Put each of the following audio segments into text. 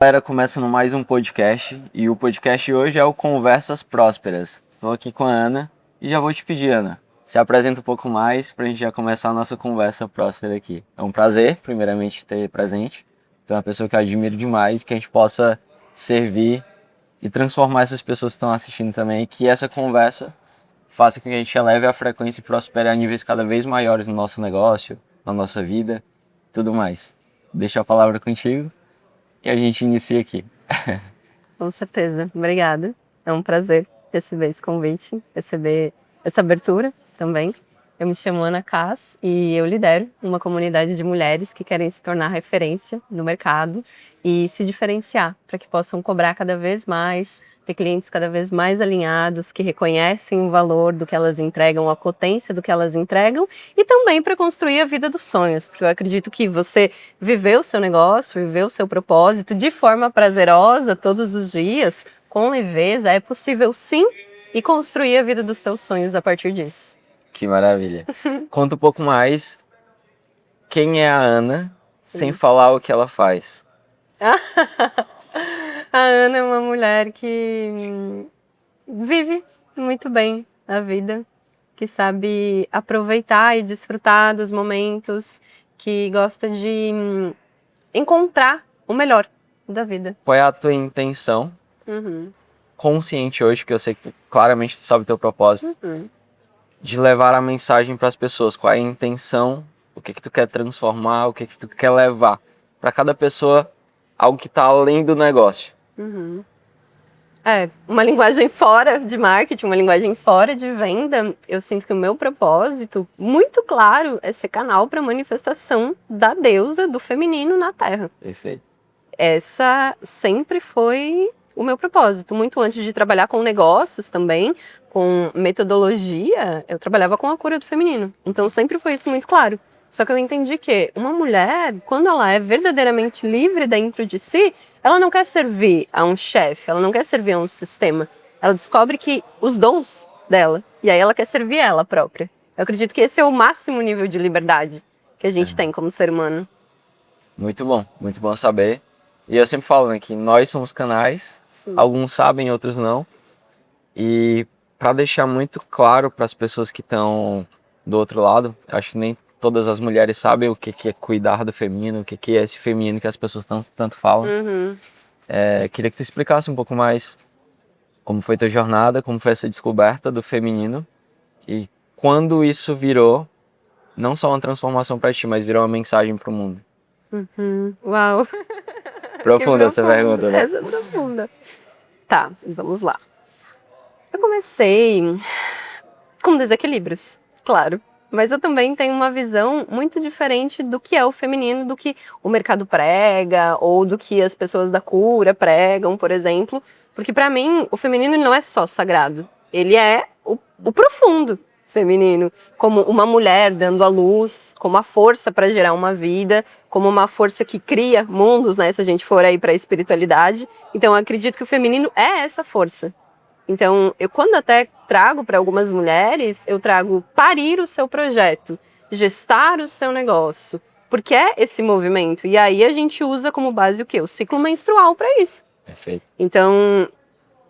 Galera, começando mais um podcast e o podcast hoje é o Conversas Prósperas. Estou aqui com a Ana e já vou te pedir, Ana, se apresenta um pouco mais para a gente já começar a nossa conversa próspera aqui. É um prazer, primeiramente, ter presente. Tu é uma pessoa que eu admiro demais, que a gente possa servir e transformar essas pessoas que estão assistindo também, que essa conversa faça com que a gente eleve a frequência e prospere a níveis cada vez maiores no nosso negócio, na nossa vida e tudo mais. Deixo a palavra contigo. E a gente inicia aqui. Com certeza. Obrigada. É um prazer receber esse convite, receber essa abertura também. Eu me chamo Ana Cass e eu lidero uma comunidade de mulheres que querem se tornar referência no mercado e se diferenciar para que possam cobrar cada vez mais, ter clientes cada vez mais alinhados, que reconhecem o valor do que elas entregam, a potência do que elas entregam e também para construir a vida dos sonhos, porque eu acredito que você viver o seu negócio, viver o seu propósito de forma prazerosa todos os dias, com leveza, é possível sim, e construir a vida dos seus sonhos a partir disso. Que maravilha. Conta um pouco mais quem é a Ana, sem falar o que ela faz. A Ana é uma mulher que vive muito bem a vida, que sabe aproveitar e desfrutar dos momentos, que gosta de encontrar o melhor da vida. Qual é a tua intenção consciente hoje, porque eu sei que claramente tu sabe o teu propósito, de levar a mensagem para as pessoas? Qual é a intenção, o que tu quer transformar, o que tu quer levar para cada pessoa, algo que está além do negócio? Uma linguagem fora de marketing, uma linguagem fora de venda. Eu sinto que o meu propósito, muito claro, é ser canal para manifestação da deusa do feminino na Terra. Perfeito. Essa sempre foi o meu propósito. Muito antes de trabalhar com negócios também, com metodologia, eu trabalhava com a cura do feminino. Então sempre foi isso muito claro. Só que eu entendi que uma mulher, quando ela é verdadeiramente livre dentro de si, ela não quer servir a um chefe, ela não quer servir a um sistema. Ela descobre que os dons dela, e aí ela quer servir ela própria. Eu acredito que esse é o máximo nível de liberdade que a gente tem como ser humano. Muito bom saber. E eu sempre falo, né, que nós somos canais, alguns sabem, outros não. E para deixar muito claro para as pessoas que estão do outro lado, acho que nem todas as mulheres sabem o que é cuidar do feminino, o que é esse feminino que as pessoas tanto falam. Queria que tu explicasse um pouco mais como foi tua jornada, como foi essa descoberta do feminino e quando isso virou não só uma transformação para ti, mas virou uma mensagem para o mundo. Uau! Profunda essa pergunta, né? Essa é profunda. Tá, vamos lá. Eu comecei com desequilíbrios, claro. Mas eu também tenho uma visão muito diferente do que é o feminino, do que o mercado prega, ou do que as pessoas da cura pregam, por exemplo. Porque para mim, o feminino ele não é só sagrado. Ele é o profundo feminino. Como uma mulher dando à luz, como a força para gerar uma vida, como uma força que cria mundos, né? Se a gente for aí para a espiritualidade. Então, eu acredito que o feminino é essa força. Então, eu quando até trago para algumas mulheres, eu trago parir o seu projeto, gestar o seu negócio, porque é esse movimento. E aí a gente usa como base o quê? O ciclo menstrual para isso. Perfeito. Então,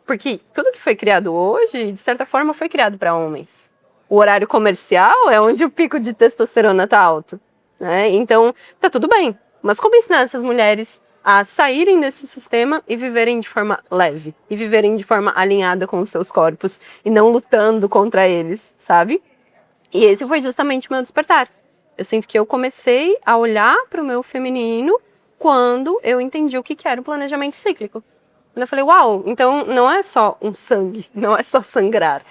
porque tudo que foi criado hoje, de certa forma, foi criado para homens. O horário comercial é onde o pico de testosterona tá alto, né? Então, tá tudo bem. Mas como ensinar essas mulheres a saírem desse sistema e viverem de forma leve, e viverem de forma alinhada com os seus corpos, e não lutando contra eles, sabe? E esse foi justamente o meu despertar. Eu sinto que eu comecei a olhar para o meu feminino quando eu entendi o que era o planejamento cíclico. Quando eu falei, uau, então não é só um sangue, não é só sangrar.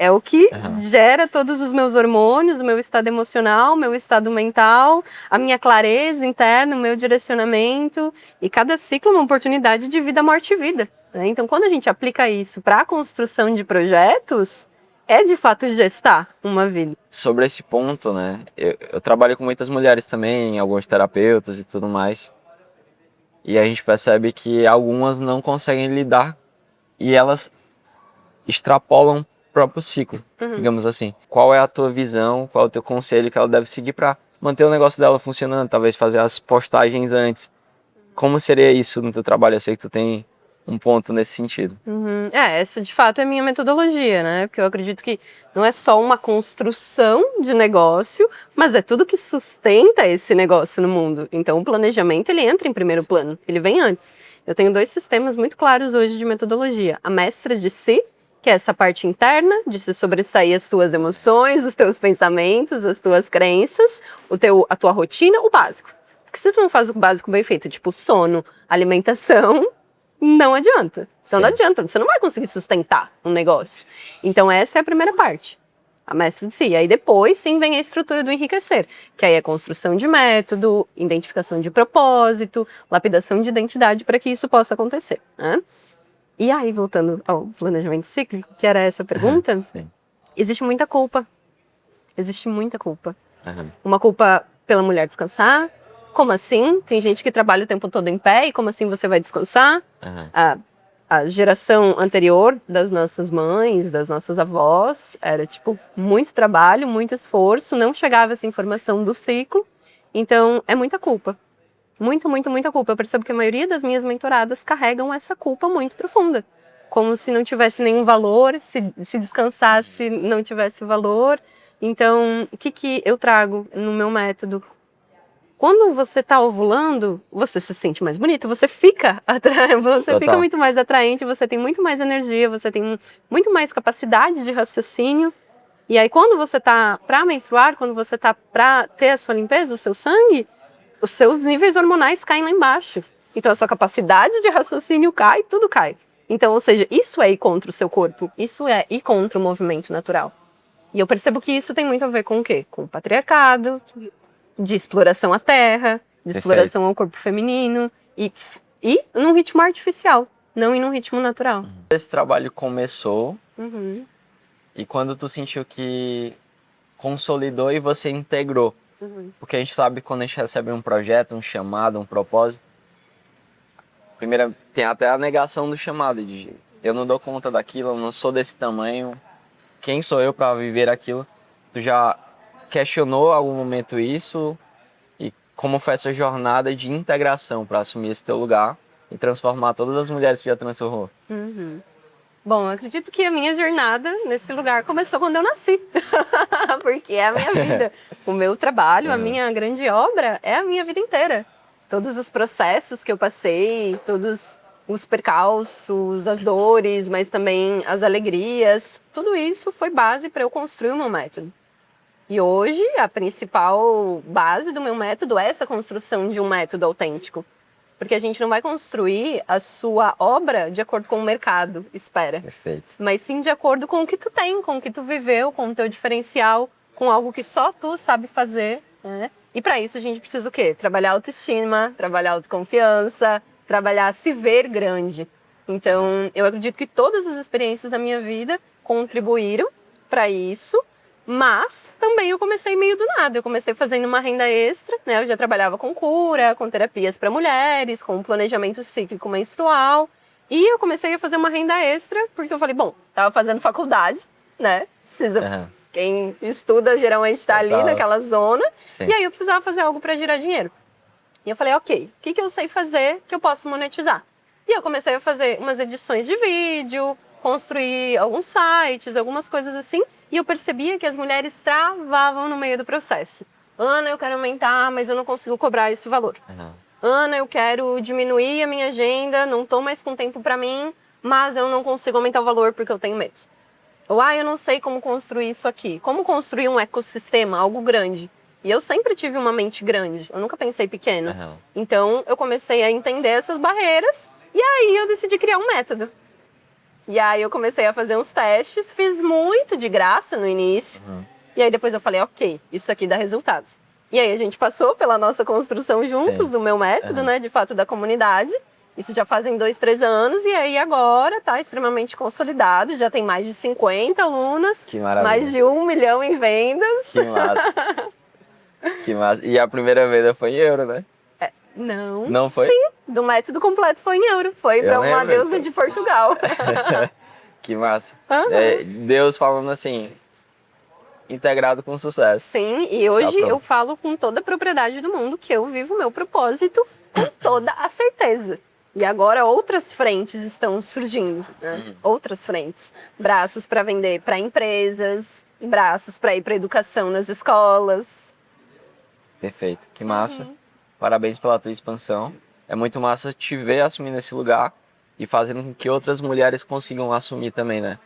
É o que gera todos os meus hormônios, o meu estado emocional, o meu estado mental, a minha clareza interna, o meu direcionamento. E cada ciclo é uma oportunidade de vida, morte e vida, né? Então, quando a gente aplica isso para a construção de projetos, é de fato gestar uma vida. Sobre esse ponto, né, eu trabalho com muitas mulheres também, alguns terapeutas e tudo mais. E a gente percebe que algumas não conseguem lidar e elas extrapolam próprio ciclo, digamos assim. Qual é a tua visão, qual é o teu conselho que ela deve seguir para manter o negócio dela funcionando, talvez fazer as postagens antes, como seria isso no teu trabalho? Eu sei que tu tem um ponto nesse sentido. Essa de fato é a minha metodologia, né? Porque eu acredito que não é só uma construção de negócio, mas é tudo que sustenta esse negócio no mundo. Então o planejamento ele entra em primeiro plano, ele vem antes. Eu tenho 2 sistemas muito claros hoje de metodologia. A mestra de si, que é essa parte interna, de se sobressair as tuas emoções, os teus pensamentos, as tuas crenças, a tua rotina, o básico. Porque se tu não faz o básico bem feito, tipo sono, alimentação, não adianta. Então não adianta, você não vai conseguir sustentar um negócio. Então essa é a primeira parte, a mestra de si. E aí depois sim vem a estrutura do enriquecer, que aí é construção de método, identificação de propósito, lapidação de identidade para que isso possa acontecer, né? E aí, voltando ao planejamento cíclico, que era essa pergunta, existe muita culpa. Existe muita culpa. Uma culpa pela mulher descansar. Como assim? Tem gente que trabalha o tempo todo em pé e como assim você vai descansar? A geração anterior das nossas mães, das nossas avós, era tipo muito trabalho, muito esforço, não chegava essa informação do ciclo. Então, é muita culpa. Muita culpa. Eu percebo que a maioria das minhas mentoradas carregam essa culpa muito profunda. Como se não tivesse nenhum valor, se descansasse não tivesse valor. Então, o que eu trago no meu método? Quando você está ovulando, você se sente mais bonita, você fica fica muito mais atraente, você tem muito mais energia, você tem muito mais capacidade de raciocínio. E aí, quando você está para menstruar, quando você está para ter a sua limpeza, o seu sangue, os seus níveis hormonais caem lá embaixo. Então, a sua capacidade de raciocínio cai, tudo cai. Então, ou seja, isso é ir contra o seu corpo, isso é ir contra o movimento natural. E eu percebo que isso tem muito a ver com o quê? Com o patriarcado, de exploração à terra, de exploração ao corpo feminino e num ritmo artificial, não em um ritmo natural. Esse trabalho começou e quando tu sentiu que consolidou e você integrou, porque a gente sabe que quando a gente recebe um projeto, um chamado, um propósito, primeiro tem até a negação do chamado, de eu não dou conta daquilo, eu não sou desse tamanho, quem sou eu para viver aquilo? Tu já questionou em algum momento isso e como foi essa jornada de integração para assumir esse teu lugar e transformar todas as mulheres que já transformou? Bom, eu acredito que a minha jornada nesse lugar começou quando eu nasci, porque é a minha vida. O meu trabalho, a minha grande obra é a minha vida inteira. Todos os processos que eu passei, todos os percalços, as dores, mas também as alegrias, tudo isso foi base para eu construir o meu método. E hoje, a principal base do meu método é essa construção de um método autêntico. Porque a gente não vai construir a sua obra de acordo com o mercado espera. Perfeito. Mas sim de acordo com o que tu tem, com o que tu viveu, com o teu diferencial, com algo que só tu sabe fazer, né? E para isso a gente precisa o quê? Trabalhar autoestima, trabalhar autoconfiança, trabalhar se ver grande. Então, eu acredito que todas as experiências da minha vida contribuíram para isso. Mas também eu comecei meio do nada, eu comecei fazendo uma renda extra, né? Eu já trabalhava com cura, com terapias para mulheres, com planejamento cíclico menstrual. E eu comecei a fazer uma renda extra, porque eu falei, bom, tava fazendo faculdade, né? Precisa. Quem estuda geralmente está ali naquela zona. Sim. E aí eu precisava fazer algo para girar dinheiro. E eu falei, ok, o que eu sei fazer que eu posso monetizar? E eu comecei a fazer umas edições de vídeo, construir alguns sites, algumas coisas assim. E eu percebia que as mulheres travavam no meio do processo. Ana, eu quero aumentar, mas eu não consigo cobrar esse valor. Ana, eu quero diminuir a minha agenda, não estou mais com tempo para mim, mas eu não consigo aumentar o valor porque eu tenho medo. Ou, eu não sei como construir isso aqui. Como construir um ecossistema, algo grande. E eu sempre tive uma mente grande, eu nunca pensei pequeno. Então, eu comecei a entender essas barreiras e aí eu decidi criar um método. E aí eu comecei a fazer uns testes, fiz muito de graça no início. E aí depois eu falei, ok, isso aqui dá resultado. E aí a gente passou pela nossa construção juntos do meu método, né, de fato da comunidade. Isso já fazem 2, 3 anos e aí agora tá extremamente consolidado. Já tem mais de 50 alunas, que maravilha. Mais de 1 milhão em vendas. Que massa. Que massa. E a primeira venda foi em euro, né? Não. Não foi? Sim, do método completo foi em euro. Foi para uma deusa de Portugal. Que massa. Deus falando assim, integrado com sucesso. Sim, e hoje eu falo com toda a propriedade do mundo que eu vivo o meu propósito com toda a certeza. E agora outras frentes estão surgindo, né? Outras frentes. Braços para vender para empresas, braços para ir para educação nas escolas. Perfeito, que massa. Parabéns pela tua expansão. É muito massa te ver assumindo esse lugar e fazendo com que outras mulheres consigam assumir também, né?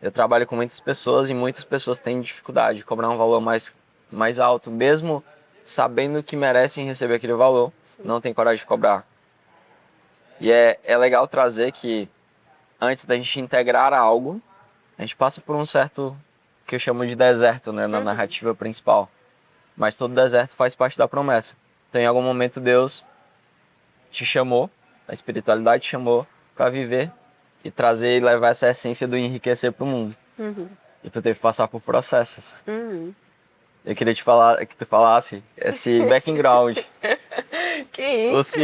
Eu trabalho com muitas pessoas e muitas pessoas têm dificuldade de cobrar um valor mais alto, mesmo sabendo que merecem receber aquele valor, não tem coragem de cobrar. E é legal trazer que antes da gente integrar algo, a gente passa por um certo, que eu chamo de deserto, né, na narrativa principal. Mas todo deserto faz parte da promessa. Então em algum momento Deus te chamou, a espiritualidade te chamou para viver e trazer e levar essa essência do enriquecer para o mundo. E tu teve que passar por processos. Eu queria te falar, que tu falasse esse background. Que isso?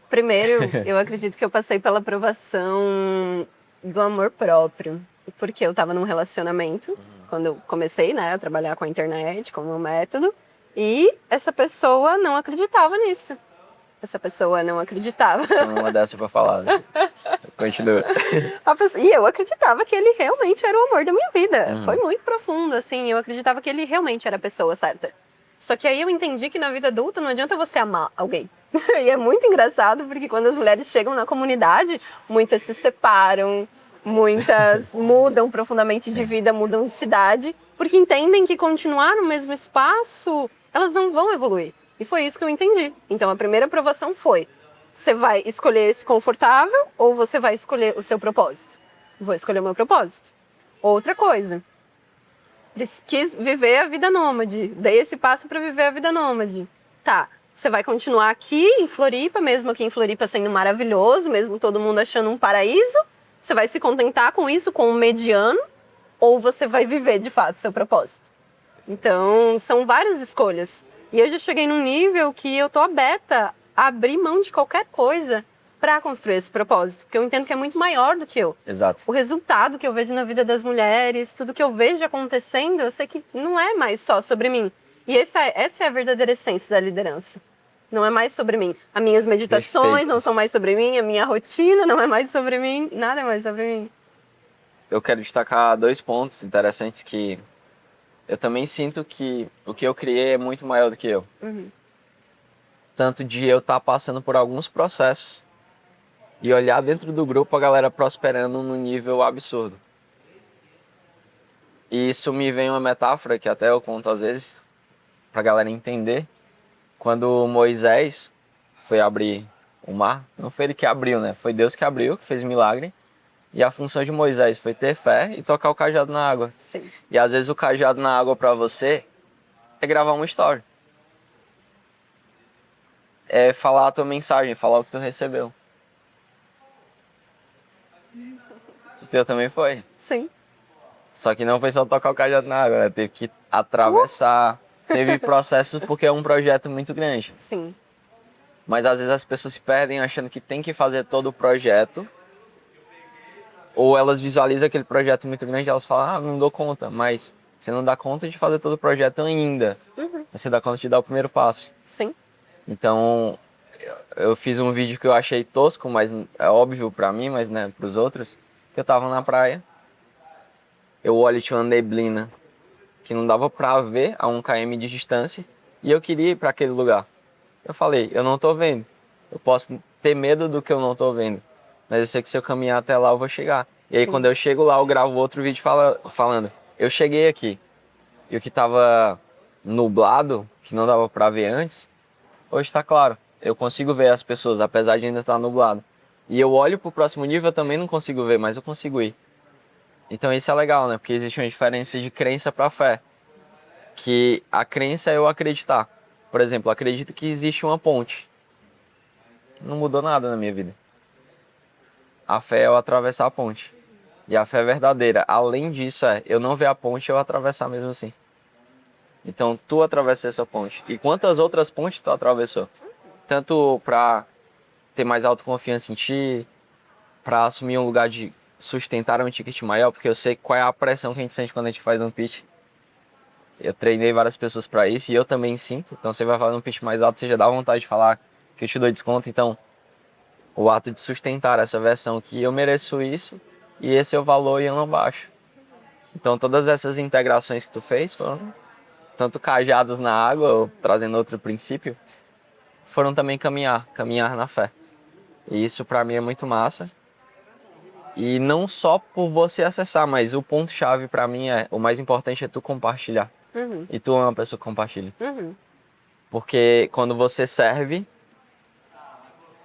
Primeiro, eu acredito que eu passei pela aprovação do amor próprio. Porque eu estava num relacionamento, quando eu comecei, né, a trabalhar com a internet, com o meu método. E essa pessoa não acreditava nisso. Essa pessoa não acreditava. Uma dessa pra falar. Né? Continua. E eu acreditava que ele realmente era o amor da minha vida. Foi muito profundo, assim. Eu acreditava que ele realmente era a pessoa certa. Só que aí eu entendi que na vida adulta não adianta você amar alguém. E é muito engraçado, porque quando as mulheres chegam na comunidade, muitas se separam, muitas mudam profundamente de vida, mudam de cidade, porque entendem que continuar no mesmo espaço, elas não vão evoluir. E foi isso que eu entendi. Então a primeira aprovação foi: você vai escolher esse confortável ou você vai escolher o seu propósito? Vou escolher o meu propósito. Outra coisa, quis viver a vida nômade, dei esse passo para viver a vida nômade. Tá, você vai continuar aqui em Floripa, mesmo aqui em Floripa sendo maravilhoso, mesmo todo mundo achando um paraíso? Você vai se contentar com isso, com o mediano? Ou você vai viver de fato o seu propósito? Então, são várias escolhas. E eu já cheguei num nível que eu tô aberta a abrir mão de qualquer coisa para construir esse propósito, porque eu entendo que é muito maior do que eu. Exato. O resultado que eu vejo na vida das mulheres, tudo que eu vejo acontecendo, eu sei que não é mais só sobre mim. E essa é a verdadeira essência da liderança. Não é mais sobre mim. As minhas meditações Perfeito. não são mais sobre mim, a minha rotina não é mais sobre mim, nada é mais sobre mim. Eu quero destacar 2 pontos interessantes que eu também sinto que o que eu criei é muito maior do que eu. Tanto de eu estar passando por alguns processos e olhar dentro do grupo a galera prosperando num nível absurdo. E isso me vem uma metáfora que até eu conto às vezes, pra galera entender. Quando Moisés foi abrir o mar, não foi ele que abriu, né? Foi Deus que abriu, que fez o milagre. E a função de Moisés foi ter fé e tocar o cajado na água. Sim. E às vezes o cajado na água pra você é gravar uma story. É falar a tua mensagem, falar o que tu recebeu. O teu também foi. Sim. Só que não foi só tocar o cajado na água, né? Teve que atravessar. Teve processo porque é um projeto muito grande. Sim. Mas às vezes as pessoas se perdem achando que tem que fazer todo o projeto. Ou elas visualizam aquele projeto muito grande e elas falam, ah, não dou conta. Mas você não dá conta de fazer todo o projeto ainda. Você dá conta de dar o primeiro passo. Sim. Então, eu fiz um vídeo que eu achei tosco, mas é óbvio pra mim, mas né, pros outros. Que eu tava na praia. Eu olho e tinha uma neblina que não dava pra ver a 1 km de distância. E eu queria ir pra aquele lugar. Eu falei, eu não tô vendo. Eu posso ter medo do que eu não tô vendo. Mas eu sei que se eu caminhar até lá, eu vou chegar. E aí, Sim. quando eu chego lá, eu gravo outro vídeo falando. Eu cheguei aqui. E o que tava nublado, que não dava pra ver antes, hoje tá claro. Eu consigo ver as pessoas, apesar de ainda estar nublado. E eu olho pro próximo nível, eu também não consigo ver, mas eu consigo ir. Então isso é legal, né? Porque existe uma diferença de crença pra fé. Que a crença é eu acreditar. Por exemplo, eu acredito que existe uma ponte. Não mudou nada na minha vida. A fé é eu atravessar a ponte. E a fé é verdadeira. Além disso, eu não ver a ponte, eu atravessar mesmo assim. Então, tu atravessou essa ponte. E quantas outras pontes tu atravessou? Tanto pra ter mais autoconfiança em ti, pra assumir um lugar de sustentar um ticket maior, porque eu sei qual é a pressão que a gente sente quando a gente faz um pitch. Eu treinei várias pessoas para isso e eu também sinto. Então você vai fazer um pitch mais alto, você já dá vontade de falar que eu te dou desconto. Então o ato de sustentar essa versão que eu mereço isso e esse é o valor e eu não baixo. Então todas essas integrações que tu fez foram tanto cajados na água, ou trazendo outro princípio, foram também caminhar na fé. E isso para mim é muito massa. E não só por você acessar, mas o ponto-chave para mim o mais importante é tu compartilhar. E tu é uma pessoa que compartilha. Porque quando você serve,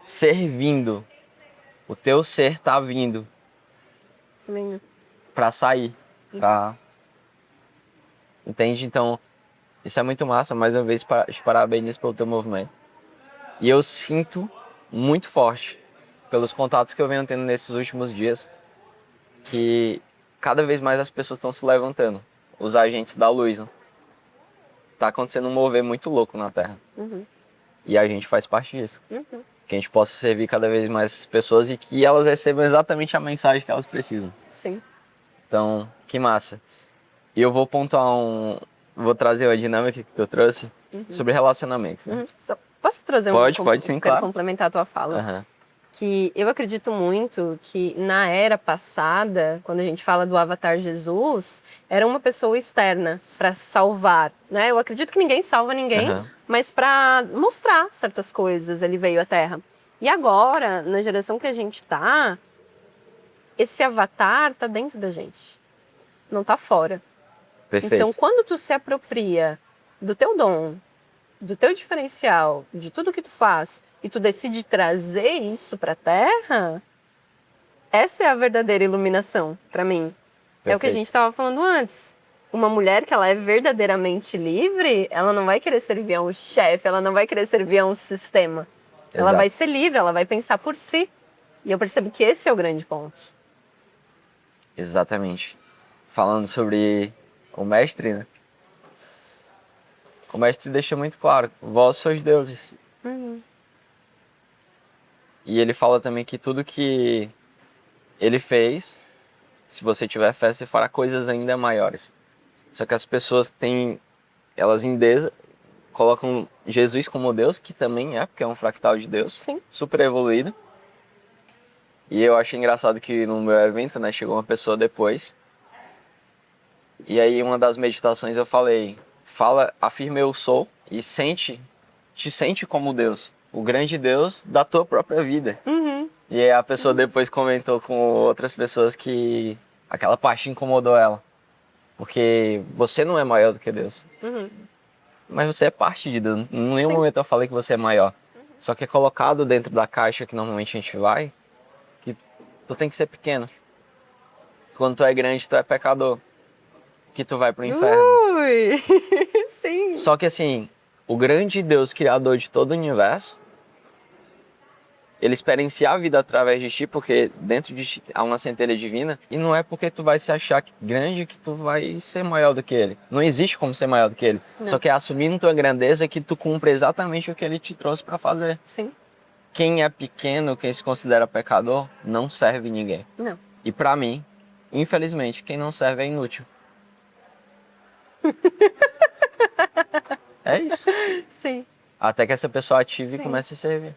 servindo, o teu ser tá vindo para sair. Entende? Então, isso é muito massa. Mais uma vez, parabéns pelo teu movimento. E eu sinto muito forte, pelos contatos que eu venho tendo nesses últimos dias, que cada vez mais as pessoas estão se levantando. Os agentes da luz, né? Tá acontecendo um mover muito louco na Terra. E a gente faz parte disso. Que a gente possa servir cada vez mais pessoas e que elas recebam exatamente a mensagem que elas precisam. Sim. Então, que massa. E eu vou pontuar vou trazer uma dinâmica que tu trouxe sobre relacionamento. Né? Posso trazer Pode sim, quero claro. complementar a tua fala. Que eu acredito muito que na era passada, quando a gente fala do Avatar Jesus, era uma pessoa externa para salvar, né? Eu acredito que ninguém salva ninguém, mas para mostrar certas coisas ele veio à Terra. E agora, na geração que a gente tá, esse avatar tá dentro da gente, não tá fora. Perfeito. Então, quando tu se apropria do teu dom, do teu diferencial, de tudo que tu faz, e tu decide trazer isso para a Terra, essa é a verdadeira iluminação para mim. Perfeito. É o que a gente estava falando antes. Uma mulher que ela é verdadeiramente livre, ela não vai querer servir a um chefe, ela não vai querer servir a um sistema. Exato. Ela vai ser livre, ela vai pensar por si. E eu percebo que esse é o grande ponto. Exatamente. Falando sobre o mestre, né? O mestre deixa muito claro, vós sois deuses. E ele fala também que tudo que ele fez, se você tiver fé, você fará coisas ainda maiores. Só que as pessoas elas colocam Jesus como Deus, que também porque é um fractal de Deus. Sim. Super evoluído. E eu achei engraçado que no meu evento, né, chegou uma pessoa depois. E aí uma das meditações eu falei, afirma eu sou e te sente como Deus. O grande Deus da tua própria vida. E aí a pessoa depois comentou com outras pessoas que aquela parte incomodou ela. Porque você não é maior do que Deus. Mas você é parte de Deus. Em nenhum momento eu falei que você é maior. Só que é colocado dentro da caixa que normalmente a gente vai, que tu tem que ser pequeno. Quando tu é grande, tu é pecador. Que tu vai pro inferno. Sim. Só que assim, o grande Deus criador de todo o universo, ele experiencia a vida através de ti, porque dentro de ti há uma centelha divina, e não é porque tu vai se achar grande que tu vai ser maior do que ele. Não existe como ser maior do que ele. Não. Só que é assumindo tua grandeza que tu cumpre exatamente o que ele te trouxe para fazer. Sim. Quem é pequeno, quem se considera pecador, não serve ninguém. Não. E para mim, infelizmente, quem não serve é inútil. É isso. Sim. Até que essa pessoa ative e comece a servir.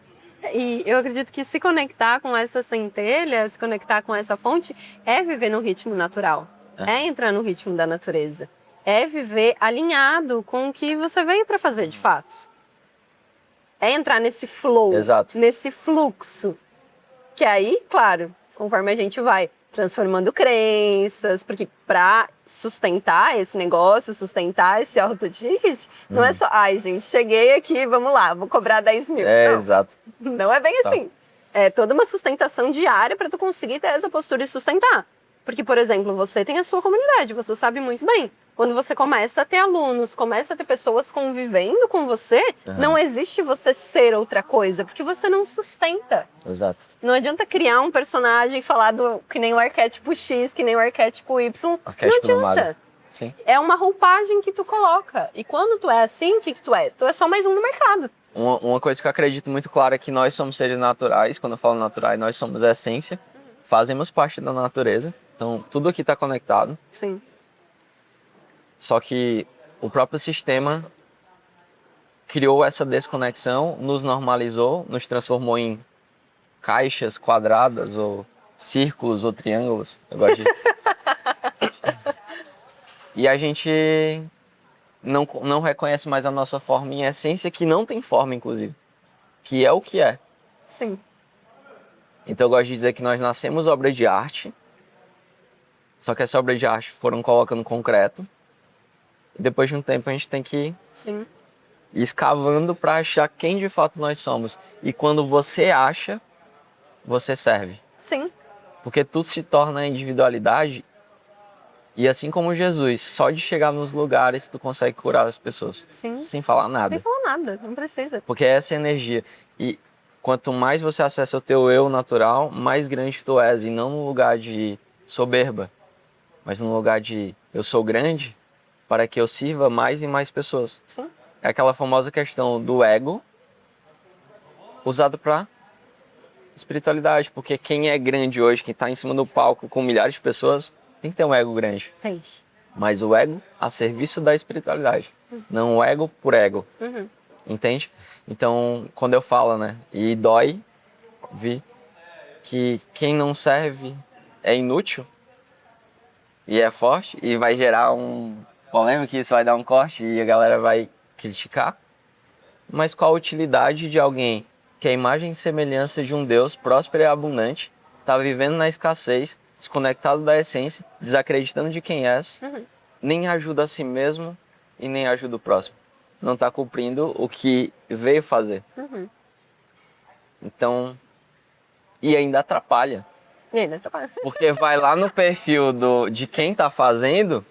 E eu acredito que se conectar com essa centelha, se conectar com essa fonte, é viver no ritmo natural. É entrar no ritmo da natureza. É viver alinhado com o que você veio para fazer de fato. É entrar nesse flow, exato, nesse fluxo. Que aí, claro, conforme a gente vai transformando crenças, porque para sustentar esse negócio, sustentar esse auto-ticket, não é só, ai gente, cheguei aqui, vamos lá, vou cobrar 10 mil. É, não, exato. Não é bem assim. É toda uma sustentação diária para tu conseguir ter essa postura e sustentar. Porque, por exemplo, você tem a sua comunidade, você sabe muito bem. Quando você começa a ter alunos, começa a ter pessoas convivendo com você, não existe você ser outra coisa, porque você não sustenta. Exato. Não adianta criar um personagem e falar que nem o arquétipo X, que nem o arquétipo Y. Arquétipo não adianta. Sim. É uma roupagem que tu coloca. E quando tu é assim, o que tu é? Tu é só mais um no mercado. Uma coisa que eu acredito muito claro é que nós somos seres naturais. Quando eu falo naturais, nós somos a essência. Fazemos parte da natureza. Então, tudo aqui está conectado. Sim. Só que o próprio sistema criou essa desconexão, nos normalizou, nos transformou em caixas quadradas ou círculos ou triângulos. Eu gosto de... E a gente não reconhece mais a nossa forma em essência, que não tem forma, inclusive. Que é o que é. Sim. Então eu gosto de dizer que nós nascemos obra de arte, só que essa obra de arte foram colocando concreto, e depois de um tempo a gente tem que Sim. ir escavando para achar quem de fato nós somos. E quando você acha, você serve. Sim. Porque tudo se torna individualidade, e assim como Jesus, só de chegar nos lugares tu consegue curar as pessoas. Sim. Sem falar nada. Sem falar nada, não precisa. Porque essa é a energia. E quanto mais você acessa o teu eu natural, mais grande tu és. E não no lugar de soberba, mas no lugar de eu sou grande para que eu sirva mais e mais pessoas. Sim. É aquela famosa questão do ego usado para espiritualidade. Porque quem é grande hoje, quem está em cima do palco com milhares de pessoas, tem que ter um ego grande. Tem. Mas o ego a serviço da espiritualidade. Não o ego por ego. Uhum. Entende? Então, quando eu falo, né? E dói, vi que quem não serve é inútil e é forte e vai gerar um polêmica, que isso vai dar um corte e a galera vai criticar. Mas qual a utilidade de alguém que é a imagem e semelhança de um Deus próspero e abundante, tá vivendo na escassez, desconectado da essência, desacreditando de quem és, nem ajuda a si mesmo e nem ajuda o próximo? Não está cumprindo o que veio fazer. Então, e ainda atrapalha. E ainda atrapalha. Porque vai lá no perfil de quem está fazendo,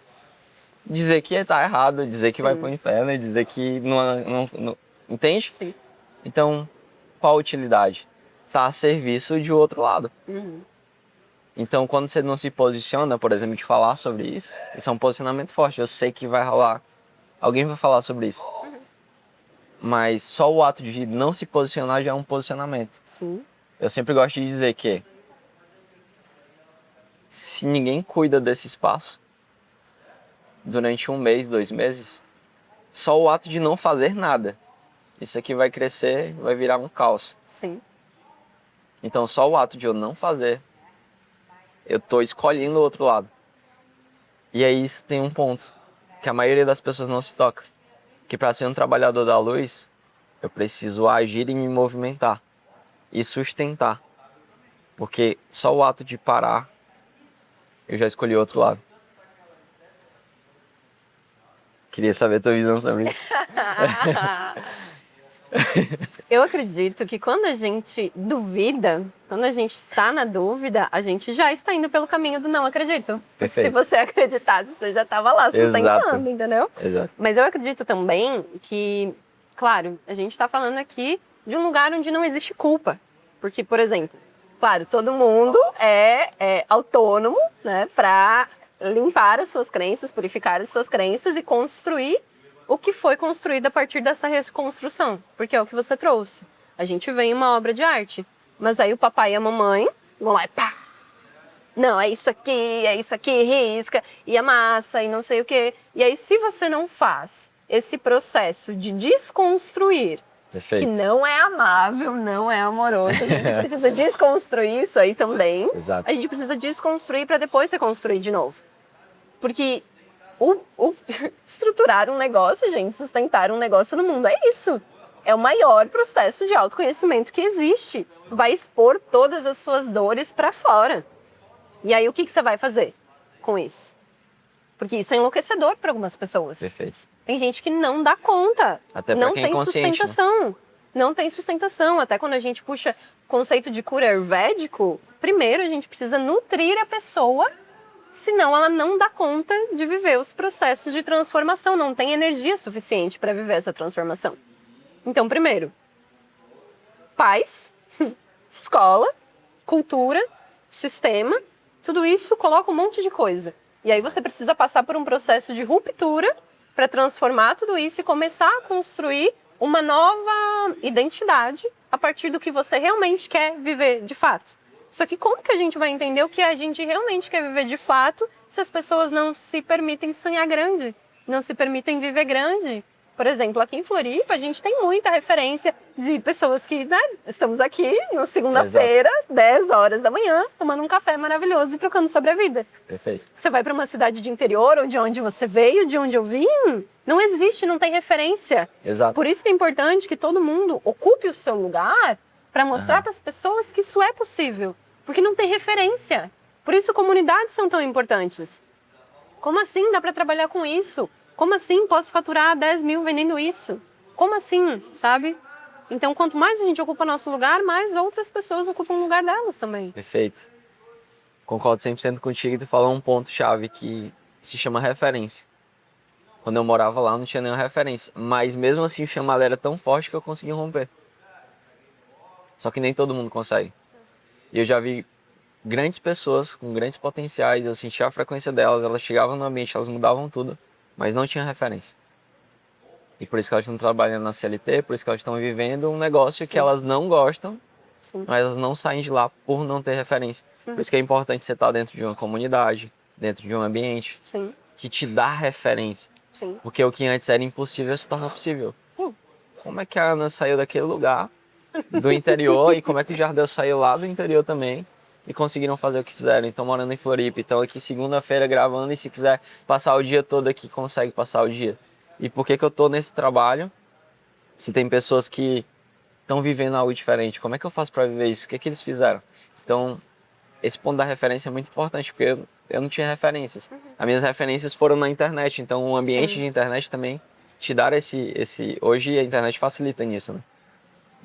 dizer que está errado, dizer que vai para o inferno, dizer que não... Entende? Sim. Então, qual a utilidade? Está a serviço de outro lado. Então, quando você não se posiciona, por exemplo, de falar sobre isso é um posicionamento forte. Eu sei que vai rolar. Alguém vai falar sobre isso. Mas só o ato de não se posicionar já é um posicionamento. Sim. Eu sempre gosto de dizer que se ninguém cuida desse espaço durante 1 mês, 2 meses, só o ato de não fazer nada, isso aqui vai crescer, vai virar um caos. Sim. Então só o ato de eu não fazer, eu estou escolhendo o outro lado. E aí isso tem um ponto que a maioria das pessoas não se toca. Que para ser um trabalhador da luz, eu preciso agir e me movimentar. E sustentar. Porque só o ato de parar, eu já escolhi o outro lado. Queria saber a tua visão sobre isso. Eu acredito que quando a gente duvida, quando a gente está na dúvida, a gente já está indo pelo caminho do não acredito. Perfeito. Se você acreditasse, você já estava lá sustentando, Exato. entendeu? Exato. Mas eu acredito também que, claro, a gente está falando aqui de um lugar onde não existe culpa. Porque, por exemplo, claro, todo mundo é autônomo, né, para limpar as suas crenças, purificar as suas crenças e construir o que foi construído a partir dessa reconstrução, porque é o que você trouxe. A gente vê em uma obra de arte, mas aí o papai e a mamãe vão lá e pá! Não, é isso aqui, risca, e amassa, e não sei o quê. E aí, se você não faz esse processo de desconstruir, Perfeito. que não é amável, não é amoroso, a gente precisa desconstruir isso aí também. Exato. A gente precisa desconstruir para depois reconstruir de novo. Porque estruturar um negócio, gente, sustentar um negócio no mundo, é isso. É o maior processo de autoconhecimento que existe. Vai expor todas as suas dores para fora. E aí, o que você vai fazer com isso? Porque isso é enlouquecedor para algumas pessoas. Perfeito. Tem gente que não dá conta. Até pra não quem é tem consciente, sustentação. Né? Não tem sustentação. Até quando a gente puxa o conceito de cura ayurvédico, primeiro a gente precisa nutrir a pessoa, senão ela não dá conta de viver os processos de transformação, não tem energia suficiente para viver essa transformação. Então, primeiro, paz, escola, cultura, sistema, tudo isso coloca um monte de coisa. E aí você precisa passar por um processo de ruptura para transformar tudo isso e começar a construir uma nova identidade a partir do que você realmente quer viver de fato. Só que como que a gente vai entender o que a gente realmente quer viver de fato se as pessoas não se permitem sonhar grande? não se permitem viver grande. Por exemplo, aqui em Floripa, a gente tem muita referência de pessoas que, né, estamos aqui na segunda-feira, 10 horas da manhã, tomando um café maravilhoso e trocando sobre a vida. Perfeito. Você vai para uma cidade de interior, ou de onde você veio, de onde eu vim, não existe, não tem referência. Exato. Por isso que é importante que todo mundo ocupe o seu lugar para mostrar para as pessoas que isso é possível. Porque não tem referência. Por isso comunidades são tão importantes. Como assim dá para trabalhar com isso? Como assim posso faturar 10 mil vendendo isso? Como assim, sabe? Então, quanto mais a gente ocupa nosso lugar, mais outras pessoas ocupam o lugar delas também. Perfeito. Concordo 100% contigo e tu falou um ponto-chave que se chama referência. Quando eu morava lá, não tinha nenhuma referência. Mas mesmo assim, o chamado era tão forte que eu consegui romper. Só que nem todo mundo consegue. E eu já vi grandes pessoas com grandes potenciais, eu sentia a frequência delas, elas chegavam no ambiente, elas mudavam tudo, mas não tinha referência. E por isso que elas estão trabalhando na CLT, por isso que elas estão vivendo um negócio que elas não gostam, mas elas não saem de lá por não ter referência. Por isso que é importante você estar dentro de uma comunidade, dentro de um ambiente que te dá referência. Porque o que antes era impossível se torna possível. Como é que a Ana saiu daquele lugar, do interior, e como é que o Jardel saiu lá do interior também, e conseguiram fazer o que fizeram? Então, morando em Floripa, então aqui segunda-feira gravando, e se quiser passar o dia todo aqui, consegue passar o dia. E por que que eu tô nesse trabalho? Se tem pessoas que estão vivendo algo diferente, como é que eu faço para viver isso? O que que eles fizeram? Então, esse ponto da referência é muito importante, porque eu não tinha referências. As minhas referências foram na internet, então o ambiente de internet também te dá esse... Hoje a internet facilita nisso, né?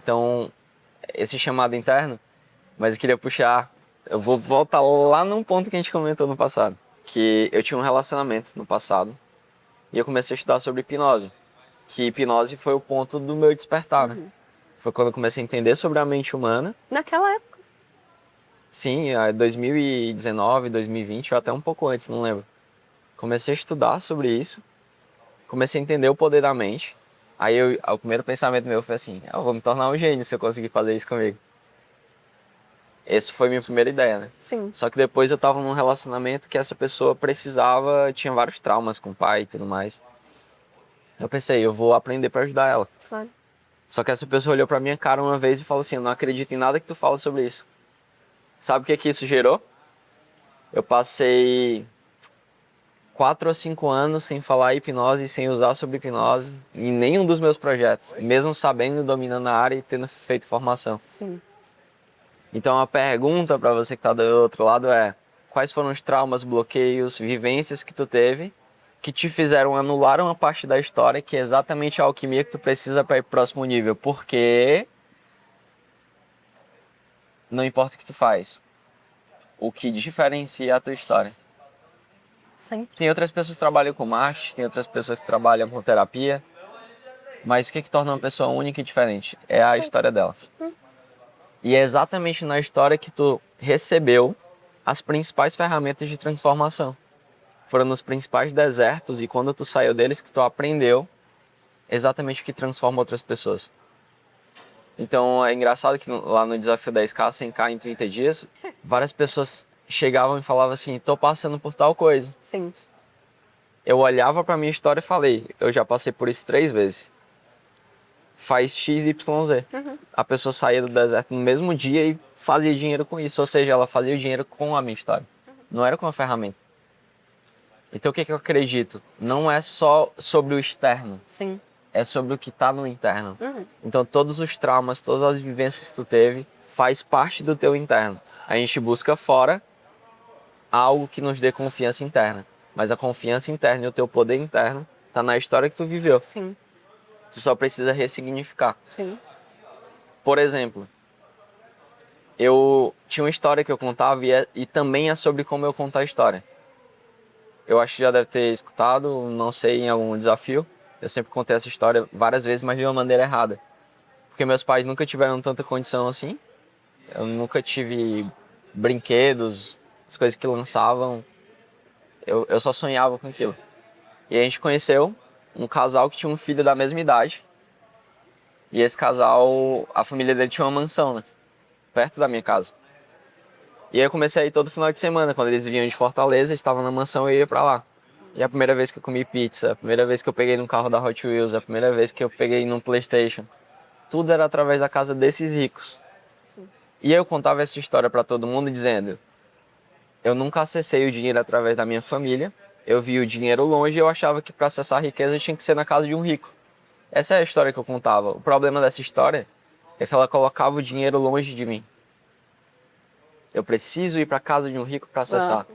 Então, esse chamado interno, mas eu queria puxar... Eu vou voltar lá num ponto que a gente comentou no passado, que eu tinha um relacionamento no passado, e eu comecei a estudar sobre hipnose, que hipnose foi o ponto do meu despertar, né? Foi quando eu comecei a entender sobre a mente humana. Naquela época. Sim, 2019, 2020, ou até um pouco antes, não lembro. Comecei a estudar sobre isso, comecei a entender o poder da mente. Aí o primeiro pensamento meu foi assim, eu vou me tornar um gênio se eu conseguir fazer isso comigo. Essa foi a minha primeira ideia, né? Sim. Só que depois eu tava num relacionamento que essa pessoa precisava, tinha vários traumas com o pai e tudo mais. Eu pensei, eu vou aprender para ajudar ela. Claro. Só que essa pessoa olhou pra minha cara uma vez e falou assim, eu não acredito em nada que tu fala sobre isso. Sabe o que que isso gerou? Eu passei 4 ou 5 anos sem falar hipnose e sem usar sobre hipnose em nenhum dos meus projetos, mesmo sabendo, dominando a área e tendo feito formação. Sim. Então a pergunta para você que está do outro lado é: quais foram os traumas, bloqueios, vivências que tu teve que te fizeram anular uma parte da história que é exatamente a alquimia que tu precisa para ir pro próximo nível? Porque não importa o que tu faz, o que diferencia a tua história. Sempre. Tem outras pessoas que trabalham com marketing, tem outras pessoas que trabalham com terapia, mas o que torna uma pessoa única e diferente? É a história dela. E é exatamente na história que tu recebeu as principais ferramentas de transformação. Foram nos principais desertos e quando tu saiu deles que tu aprendeu exatamente o que transforma outras pessoas. Então é engraçado que lá no Desafio 10K, 100K em 30 dias, várias pessoas chegavam e falavam assim, tô passando por tal coisa. Sim. Eu olhava pra minha história e falei, eu já passei por isso 3 vezes. Faz X, Y, Z. A pessoa saía do deserto no mesmo dia e fazia dinheiro com isso. Ou seja, ela fazia o dinheiro com a minha história. Não era com a ferramenta. Então o que eu acredito? Não é só sobre o externo. Sim. É sobre o que está no interno. Então todos os traumas, todas as vivências que tu teve, faz parte do teu interno. A gente busca fora algo que nos dê confiança interna. Mas a confiança interna e o teu poder interno tá na história que tu viveu. Sim. Tu só precisa ressignificar. Sim. Por exemplo, eu tinha uma história que eu contava e também é sobre como eu conto a história. Eu acho que já deve ter escutado, não sei, em algum desafio. Eu sempre contei essa história várias vezes, mas de uma maneira errada. Porque meus pais nunca tiveram tanta condição assim. Eu nunca tive brinquedos, as coisas que lançavam. Eu só sonhava com aquilo. E a gente conheceu um casal que tinha um filho da mesma idade. E esse casal, a família dele tinha uma mansão, né? Perto da minha casa. E aí eu comecei a ir todo final de semana. Quando eles vinham de Fortaleza, eles estavam na mansão e eu ia pra lá. E a primeira vez que eu comi pizza, a primeira vez que eu peguei num carro da Hot Wheels, a primeira vez que eu peguei num PlayStation, tudo era através da casa desses ricos. Sim. E eu contava essa história para todo mundo dizendo: eu nunca acessei o dinheiro através da minha família, eu vi o dinheiro longe e eu achava que para acessar a riqueza tinha que ser na casa de um rico. Essa é a história que eu contava. O problema dessa história é que ela colocava o dinheiro longe de mim. Eu preciso ir para casa de um rico para acessar.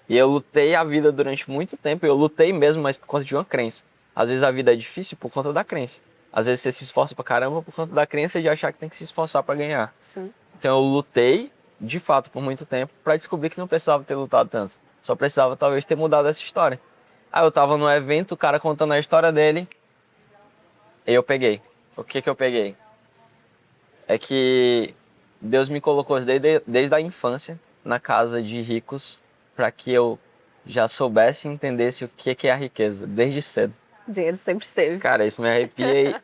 E eu lutei a vida durante muito tempo, eu lutei mesmo, mas por conta de uma crença. Às vezes a vida é difícil por conta da crença. Às vezes você se esforça pra caramba por conta da crença de achar que tem que se esforçar para ganhar. Sim. Então eu lutei, de fato, por muito tempo, para descobrir que não precisava ter lutado tanto. Só precisava talvez ter mudado essa história. Aí eu tava no evento, o cara contando a história dele, e eu peguei. O que eu peguei? É que Deus me colocou desde a infância na casa de ricos para que eu já soubesse e entendesse o que é a riqueza, desde cedo. O dinheiro sempre esteve. Cara, isso me arrepia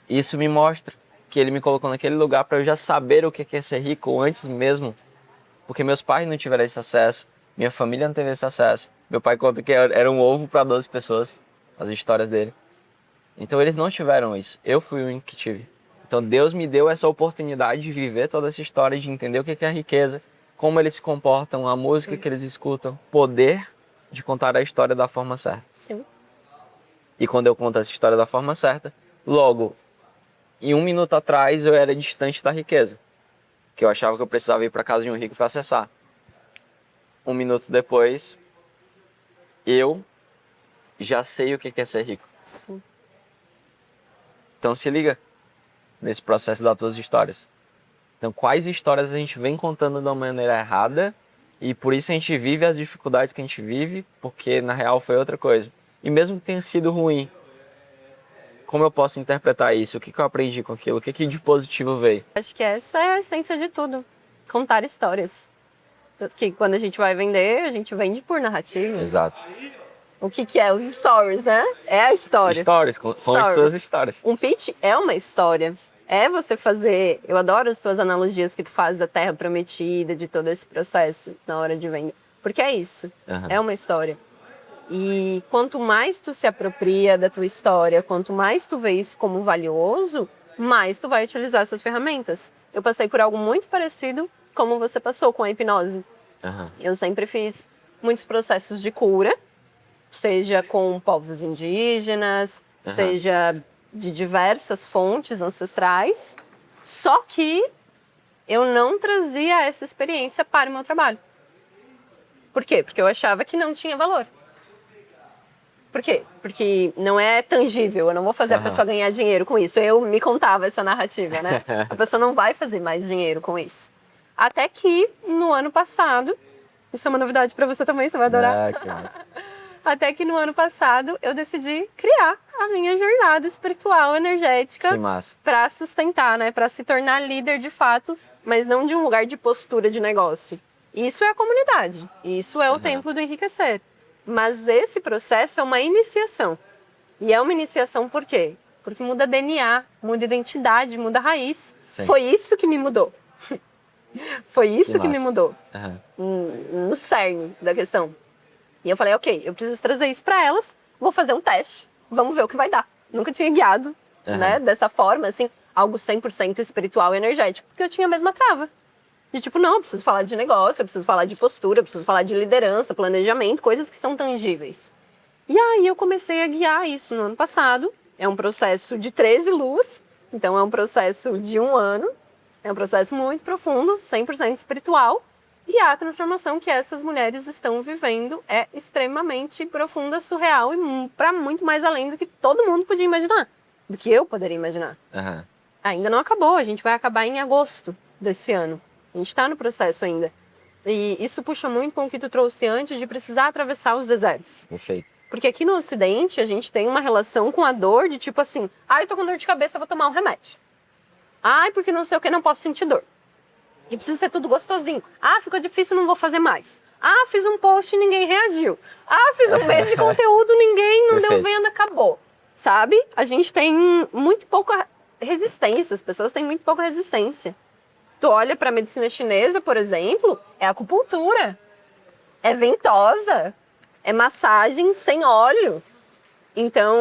e isso me mostra que ele me colocou naquele lugar para eu já saber o que é ser rico antes mesmo. Porque meus pais não tiveram esse acesso, minha família não teve esse acesso. Meu pai conta que era um ovo para 12 pessoas, as histórias dele. Então eles não tiveram isso, eu fui o único que tive. Então Deus me deu essa oportunidade de viver toda essa história, de entender o que é a riqueza, como eles se comportam, a música que eles escutam, poder de contar a história da forma certa. Sim. E quando eu conto essa história da forma certa, logo, em 1 minuto atrás eu era distante da riqueza, que eu achava que eu precisava ir para casa de um rico para acessar. 1 minuto depois, eu já sei o que é ser rico. Sim. Então se liga nesse processo das tuas histórias. Então quais histórias a gente vem contando de uma maneira errada e por isso a gente vive as dificuldades que a gente vive, porque na real foi outra coisa. E mesmo que tenha sido ruim, como eu posso interpretar isso? O que eu aprendi com aquilo? O que de positivo veio? Acho que essa é a essência de tudo. Contar histórias. Tanto que quando a gente vai vender, a gente vende por narrativas. Exato. O que é os stories, né? É a história. Histórias, são as suas histórias. Um pitch é uma história. É você fazer... Eu adoro as tuas analogias que tu faz da Terra Prometida, de todo esse processo na hora de vender. Porque é isso. É uma história. E quanto mais tu se apropria da tua história, quanto mais tu vê isso como valioso, mais tu vai utilizar essas ferramentas. Eu passei por algo muito parecido como você passou com a hipnose. Eu sempre fiz muitos processos de cura, seja com povos indígenas, seja de diversas fontes ancestrais, só que eu não trazia essa experiência para o meu trabalho. Por quê? Porque eu achava que não tinha valor. Por quê? Porque não é tangível, eu não vou fazer a pessoa ganhar dinheiro com isso. Eu me contava essa narrativa, né? A pessoa não vai fazer mais dinheiro com isso. Até que, no ano passado, isso é uma novidade para você também, você vai adorar. Até que no ano passado eu decidi criar a minha jornada espiritual, energética, para sustentar, né? Para se tornar líder de fato, mas não de um lugar de postura de negócio. Isso é a comunidade, isso é o templo do enriquecer. Mas esse processo é uma iniciação. E é uma iniciação por quê? Porque muda DNA, muda identidade, muda raiz. Sim. Foi isso que me mudou. Foi isso que me mudou. No cerne da questão. E eu falei, ok, eu preciso trazer isso para elas, vou fazer um teste, vamos ver o que vai dar. Nunca tinha guiado, né, dessa forma, assim, algo 100% espiritual e energético, porque eu tinha a mesma trava. De tipo, não, eu preciso falar de negócio, eu preciso falar de postura, eu preciso falar de liderança, planejamento, coisas que são tangíveis. E aí eu comecei a guiar isso no ano passado. É um processo de 13 luas, então é um processo de 1 ano. É um processo muito profundo, 100% espiritual. E a transformação que essas mulheres estão vivendo é extremamente profunda, surreal e para muito mais além do que todo mundo podia imaginar. Do que eu poderia imaginar. Ainda não acabou, a gente vai acabar em agosto desse ano. A gente está no processo ainda. E isso puxa muito com o que tu trouxe antes de precisar atravessar os desertos. Perfeito. Porque aqui no Ocidente, a gente tem uma relação com a dor de tipo assim, ai, tô com dor de cabeça, vou tomar um remédio. Ai, porque não sei o que, não posso sentir dor. E precisa ser tudo gostosinho. Ah, ficou difícil, não vou fazer mais. Ah, fiz um post e ninguém reagiu. Ah, fiz um mês de conteúdo, ninguém não deu venda, acabou. Sabe? A gente tem muito pouca resistência, as pessoas têm muito pouca resistência. Tu olha para a medicina chinesa, por exemplo, é acupuntura, é ventosa, é massagem sem óleo. Então,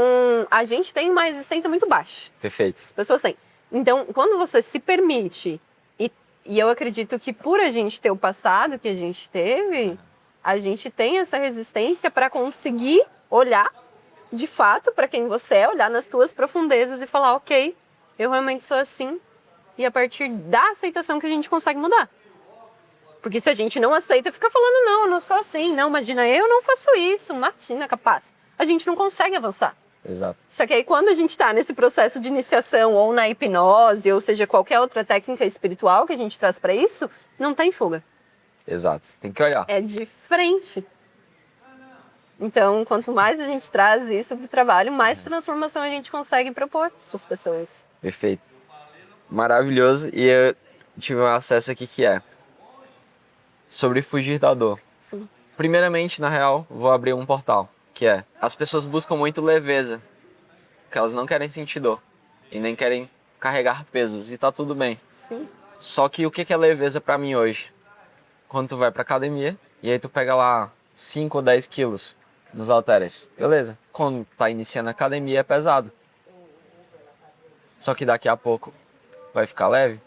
a gente tem uma resistência muito baixa. Perfeito. As pessoas têm. Então, quando você se permite, e eu acredito que por a gente ter o passado que a gente teve, a gente tem essa resistência para conseguir olhar de fato para quem você é, olhar nas tuas profundezas e falar, ok, eu realmente sou assim. E a partir da aceitação que a gente consegue mudar. Porque se a gente não aceita, fica falando, não, eu não sou assim, não, imagina, eu não faço isso, imagina, capaz. A gente não consegue avançar. Exato. Só que aí quando a gente está nesse processo de iniciação, ou na hipnose, ou seja, qualquer outra técnica espiritual que a gente traz para isso, não tem fuga. Exato. Tem que olhar. É de frente. Então, quanto mais a gente traz isso para o trabalho, mais transformação a gente consegue propor para as pessoas. Perfeito. Maravilhoso. E eu tive um acesso aqui que é sobre fugir da dor. Sim. Primeiramente, na real, vou abrir um portal, que é, as pessoas buscam muito leveza, porque elas não querem sentir dor e nem querem carregar pesos, e tá tudo bem. Sim. Só que o que é leveza pra mim hoje? Quando tu vai pra academia, e aí tu pega lá 5 ou 10 quilos nos halteres, beleza. Quando tá iniciando a academia é pesado. Só que daqui a pouco vai ficar leve.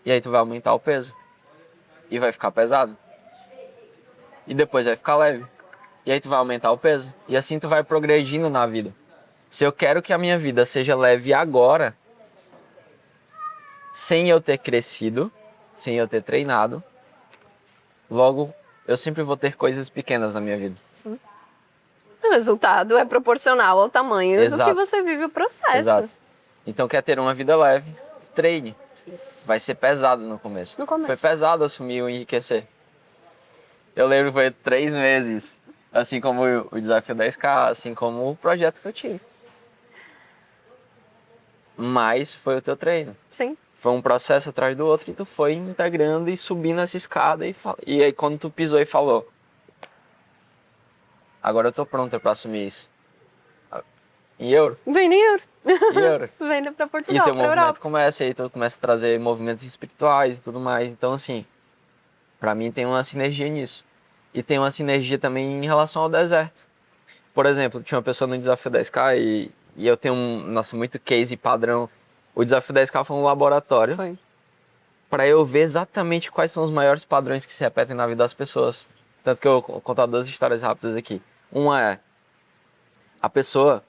E aí tu vai aumentar o peso. E vai ficar pesado. E depois vai ficar leve. E aí tu vai aumentar o peso. E assim tu vai progredindo na vida. Se eu quero que a minha vida seja leve agora, sem eu ter crescido, sem eu ter treinado, logo eu sempre vou ter coisas pequenas na minha vida. Sim. O resultado é proporcional ao tamanho do Exato. que você vive o processo. Exato. Então quer ter uma vida leve, treine. Isso. Vai ser pesado no começo. No começo. Foi pesado assumir o enriquecer. Eu lembro que foi 3 meses. Assim como o desafio 10K, assim como o projeto que eu tive. Mas foi o teu treino. Sim. Foi um processo atrás do outro e tu foi integrando e subindo essa escada. E aí quando tu pisou e falou, agora eu tô pronta pra assumir isso. Em euro? Vende em euro. Em euro. Vende pra E Portugal, teu pra movimento Europa. começa, aí tu começa a trazer movimentos espirituais e tudo mais. Então, assim, pra mim tem uma sinergia nisso. E tem uma sinergia também em relação ao deserto. Por exemplo, tinha uma pessoa no Desafio 10K e eu tenho muito case padrão. O Desafio 10K foi um laboratório Foi. para eu ver exatamente quais são os maiores padrões que se repetem na vida das pessoas. Tanto que eu vou contar 2 histórias rápidas aqui. Uma é, a pessoa,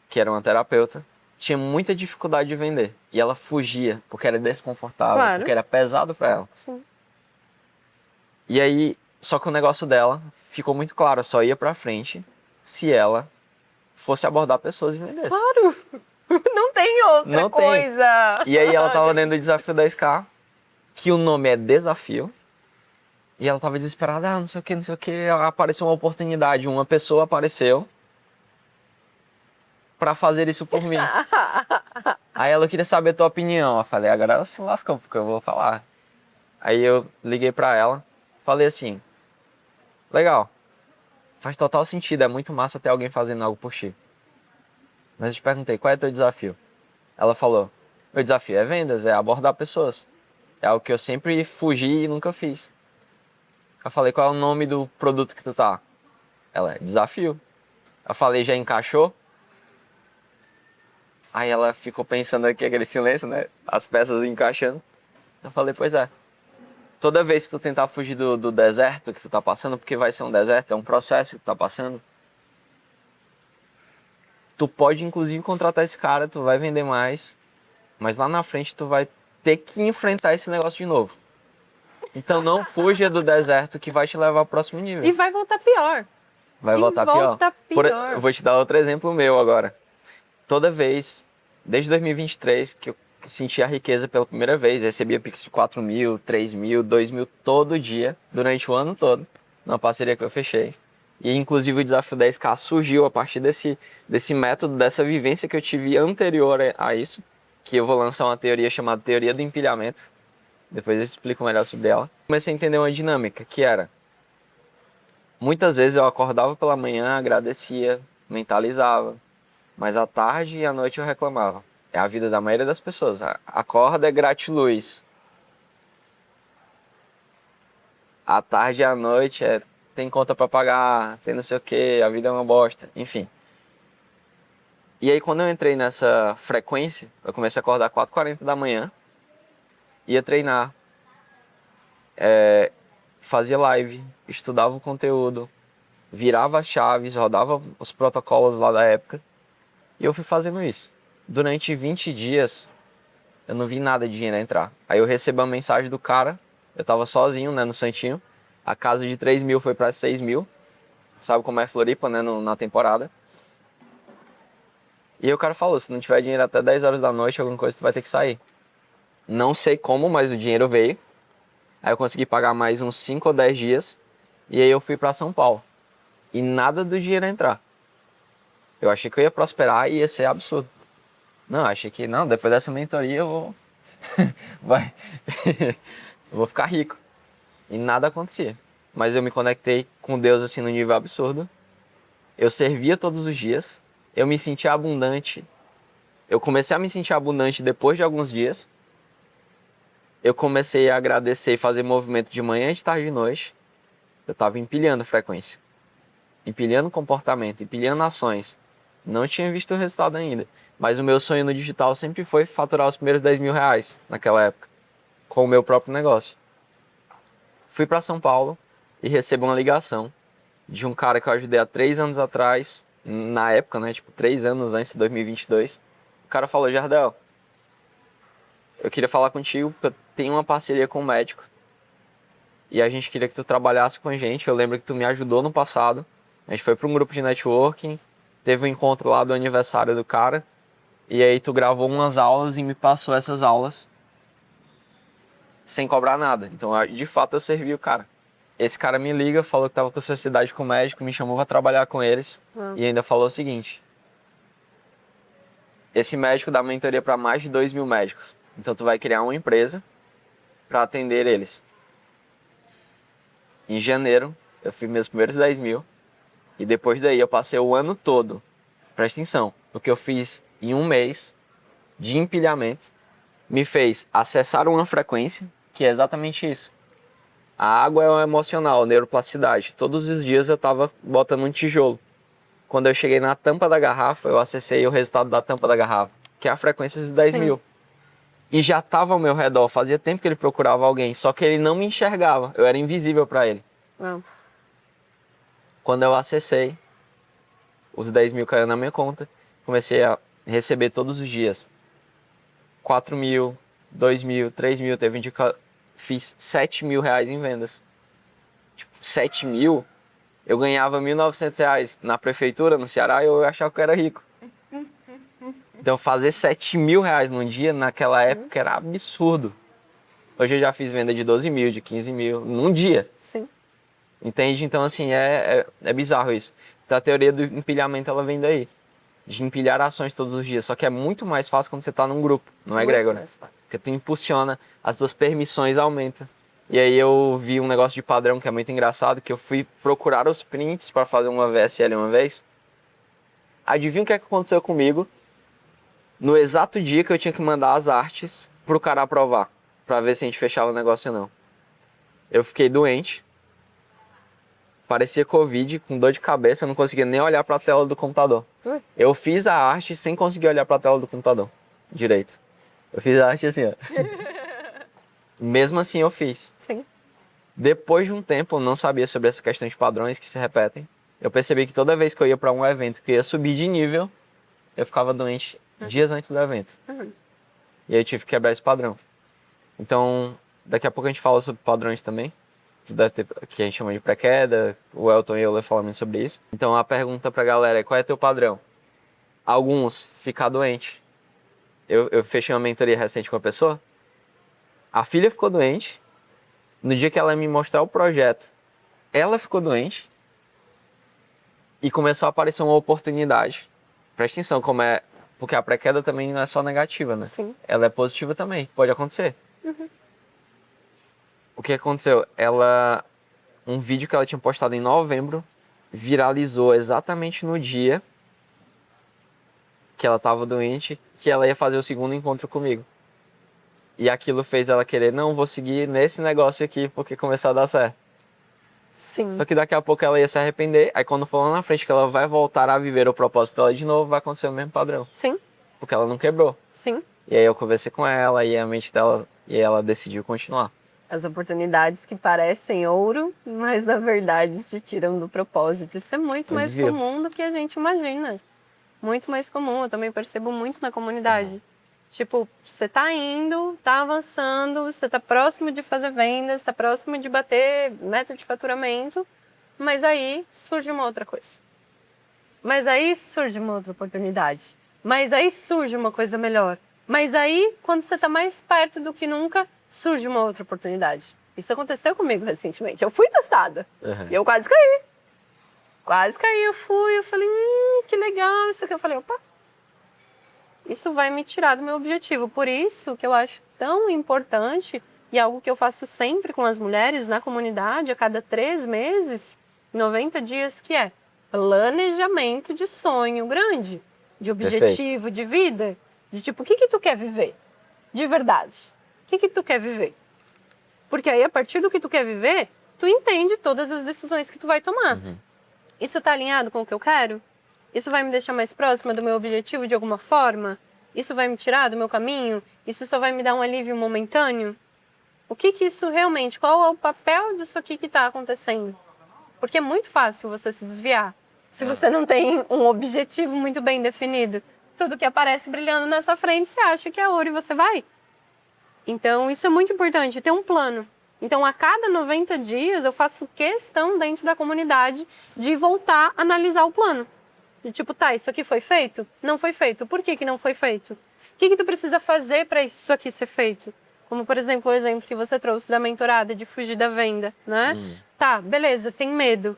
que era uma terapeuta, tinha muita dificuldade de vender. E ela fugia, porque era desconfortável, Claro. porque era pesado para ela. Sim. E aí, só que o negócio dela ficou muito claro, só ia pra frente se ela fosse abordar pessoas e vendesse. Claro. Não tem outra Não tem. coisa. E aí ela tava dentro do Desafio 10K, que o nome é Desafio. E ela tava desesperada, não sei o que, não sei o que. Apareceu uma oportunidade, uma pessoa apareceu pra fazer isso por mim. Aí ela queria saber a tua opinião. Eu falei, agora ela se lascou, porque eu vou falar. Aí eu liguei pra ela, falei assim, legal, faz total sentido, é muito massa ter alguém fazendo algo por ti. Mas eu te perguntei, qual é o teu desafio? Ela falou, meu desafio é vendas, é abordar pessoas. É algo que eu sempre fugi e nunca fiz. Eu falei, qual é o nome do produto que tu tá? Ela, desafio. Eu falei, já encaixou? Aí ela ficou pensando aqui, aquele silêncio, né? As peças encaixando. Eu falei, pois é. Toda vez que tu tentar fugir do deserto que tu tá passando, porque vai ser um deserto, é um processo que tu tá passando, tu pode inclusive contratar esse cara, tu vai vender mais, mas lá na frente tu vai ter que enfrentar esse negócio de novo. Então não fuja do deserto que vai te levar ao próximo nível. E vai voltar pior. Vai voltar pior. Eu vou te dar outro exemplo meu agora. Toda vez, desde 2023, que eu senti a riqueza pela primeira vez, recebia Pix de 4 mil, 3 mil, 2 mil todo dia, durante o ano todo, numa parceria que eu fechei. E inclusive o Desafio 10K surgiu a partir desse método, dessa vivência que eu tive anterior a isso, que eu vou lançar uma teoria chamada Teoria do Empilhamento. Depois eu explico melhor sobre ela. Comecei a entender uma dinâmica, que era, muitas vezes eu acordava pela manhã, agradecia, mentalizava, mas à tarde e à noite eu reclamava. É a vida da maioria das pessoas. Acorda é gratiluz. À tarde e à noite é tem conta pra pagar, tem não sei o que, a vida é uma bosta, enfim. E aí quando eu entrei nessa frequência, eu comecei a acordar 4h40 da manhã, ia treinar, fazia live, estudava o conteúdo, virava as chaves, rodava os protocolos lá da época, e eu fui fazendo isso. Durante 20 dias, eu não vi nada de dinheiro entrar. Aí eu recebi uma mensagem do cara, eu tava sozinho, né, no Santinho, a casa de 3 mil foi pra 6 mil, sabe como é Floripa, né, na temporada. E aí o cara falou, se não tiver dinheiro até 10 horas da noite, alguma coisa tu vai ter que sair. Não sei como, mas o dinheiro veio. Aí eu consegui pagar mais uns 5 ou 10 dias, e aí eu fui pra São Paulo. E nada do dinheiro entrar. Eu achei que eu ia prosperar e ia ser absurdo. Não, achei que não, depois dessa mentoria eu vou... vai... eu vou ficar rico. E nada acontecia. Mas eu me conectei com Deus assim no nível absurdo. Eu servia todos os dias. Eu me sentia abundante. Eu comecei a me sentir abundante depois de alguns dias. Eu comecei a agradecer e fazer movimento de manhã, de tarde e de noite. Eu estava empilhando frequência. Empilhando comportamento, empilhando ações. Não tinha visto o resultado ainda. Mas o meu sonho no digital sempre foi faturar os primeiros 10 mil reais naquela época. Com o meu próprio negócio. Fui para São Paulo e recebi uma ligação de um cara que eu ajudei há 3 anos atrás. Na época, né? Tipo, 3 anos antes de 2022. O cara falou, Jardel, eu queria falar contigo porque eu tenho uma parceria com um médico. E a gente queria que tu trabalhasse com a gente. Eu lembro que tu me ajudou no passado. A gente foi para um grupo de networking. Teve um encontro lá do aniversário do cara. E aí tu gravou umas aulas e me passou essas aulas. Sem cobrar nada. Então, de fato, eu servi o cara. Esse cara me liga, falou que tava com sociedade com o médico, me chamou para trabalhar com eles. E ainda falou o seguinte. Esse médico dá mentoria para mais de 2 mil médicos. Então tu vai criar uma empresa para atender eles. Em janeiro, eu fiz meus primeiros 10 mil. E depois daí eu passei o ano todo. Presta atenção. O que eu fiz em um mês de empilhamento me fez acessar uma frequência, que é exatamente isso. A água é o emocional, neuroplasticidade. Todos os dias eu estava botando um tijolo. Quando eu cheguei na tampa da garrafa, eu acessei o resultado da tampa da garrafa, que é a frequência de 10 mil. E já estava ao meu redor, fazia tempo que ele procurava alguém, só que ele não me enxergava, eu era invisível para ele. Quando eu acessei, os 10 mil caíram na minha conta, comecei a receber todos os dias. 4 mil, 2 mil, 3 mil, teve um dia que eu fiz 7 mil reais em vendas. Tipo, 7 mil, eu ganhava 1.900 reais na prefeitura, no Ceará, e eu achava que eu era rico. Então fazer 7 mil reais num dia, naquela época, era absurdo. Hoje eu já fiz venda de 12 mil, de 15 mil, num dia. Sim. Entende? Então, assim, é bizarro isso. Então a teoria do empilhamento, ela vem daí. De empilhar ações todos os dias. Só que é muito mais fácil quando você está num grupo, não é, Gregor? Porque tu impulsiona, as tuas permissões aumentam. E aí eu vi um negócio de padrão que é muito engraçado, que eu fui procurar os prints para fazer uma VSL uma vez. Adivinha o que é que aconteceu comigo? No exato dia que eu tinha que mandar as artes pro cara aprovar, para ver se a gente fechava o negócio ou não. Eu fiquei doente. Parecia Covid, com dor de cabeça, eu não conseguia nem olhar para a tela do computador. Eu fiz a arte sem conseguir olhar para a tela do computador direito. Eu fiz a arte assim, ó. Mesmo assim eu fiz. Sim. Depois de um tempo, eu não sabia sobre essa questão de padrões que se repetem. Eu percebi que toda vez que eu ia para um evento que ia subir de nível, eu ficava doente dias antes do evento. E aí eu tive que quebrar esse padrão. Então, daqui a pouco a gente fala sobre padrões também. Tu deve ter, que a gente chama de pré-queda, o Elton e eu falamos sobre isso. Então a pergunta pra galera é, qual é teu padrão? Alguns, ficar doente. Eu fechei uma mentoria recente com uma pessoa, a filha ficou doente, no dia que ela ia me mostrar o projeto, ela ficou doente e começou a aparecer uma oportunidade. Presta atenção como é, porque a pré-queda também não é só negativa, né? Sim. Ela é positiva também, pode acontecer. O que aconteceu? Um vídeo que ela tinha postado em novembro viralizou exatamente no dia que ela estava doente, que ela ia fazer o segundo encontro comigo. E aquilo fez ela querer, não, vou seguir nesse negócio aqui porque começou a dar certo. Sim. Só que daqui a pouco ela ia se arrepender, aí quando for lá na frente que ela vai voltar a viver o propósito dela de novo, vai acontecer o mesmo padrão. Sim. Porque ela não quebrou. Sim. E aí eu conversei com ela e a mente dela, e ela decidiu continuar. As oportunidades que parecem ouro, mas na verdade te tiram do propósito. Isso é muito mais desvio. comum do que a gente imagina. Muito mais comum. Eu também percebo muito na comunidade. Tipo, você tá indo, tá avançando, você tá próximo de fazer vendas, tá próximo de bater meta de faturamento, mas aí surge uma outra coisa. Mas aí surge uma outra oportunidade. Mas aí surge uma coisa melhor. Mas aí, quando você tá mais perto do que nunca, surge uma outra oportunidade. Isso aconteceu comigo recentemente. Eu fui testada. E eu quase caí. Quase caí, eu falei, que legal isso aqui. Eu falei, opa, isso vai me tirar do meu objetivo. Por isso que eu acho tão importante, e algo que eu faço sempre com as mulheres na comunidade, a cada 3 meses, 90 dias, que é planejamento de sonho grande, de objetivo de vida, de tipo, o que tu quer viver? De verdade. O que tu quer viver? Porque aí, a partir do que tu quer viver, tu entende todas as decisões que tu vai tomar. Isso tá alinhado com o que eu quero? Isso vai me deixar mais próxima do meu objetivo de alguma forma? Isso vai me tirar do meu caminho? Isso só vai me dar um alívio momentâneo? O que isso realmente, qual é o papel disso aqui que está acontecendo? Porque é muito fácil você se desviar. Se você não tem um objetivo muito bem definido, tudo que aparece brilhando nessa frente, você acha que é ouro e você vai. Então, isso é muito importante, ter um plano. Então, a cada 90 dias, eu faço questão dentro da comunidade de voltar a analisar o plano. De tipo, tá, isso aqui foi feito? Não foi feito. Por que não foi feito? O que tu precisa fazer para isso aqui ser feito? Como, por exemplo, o exemplo que você trouxe da mentorada, de fugir da venda, né? Tá, beleza, tem medo.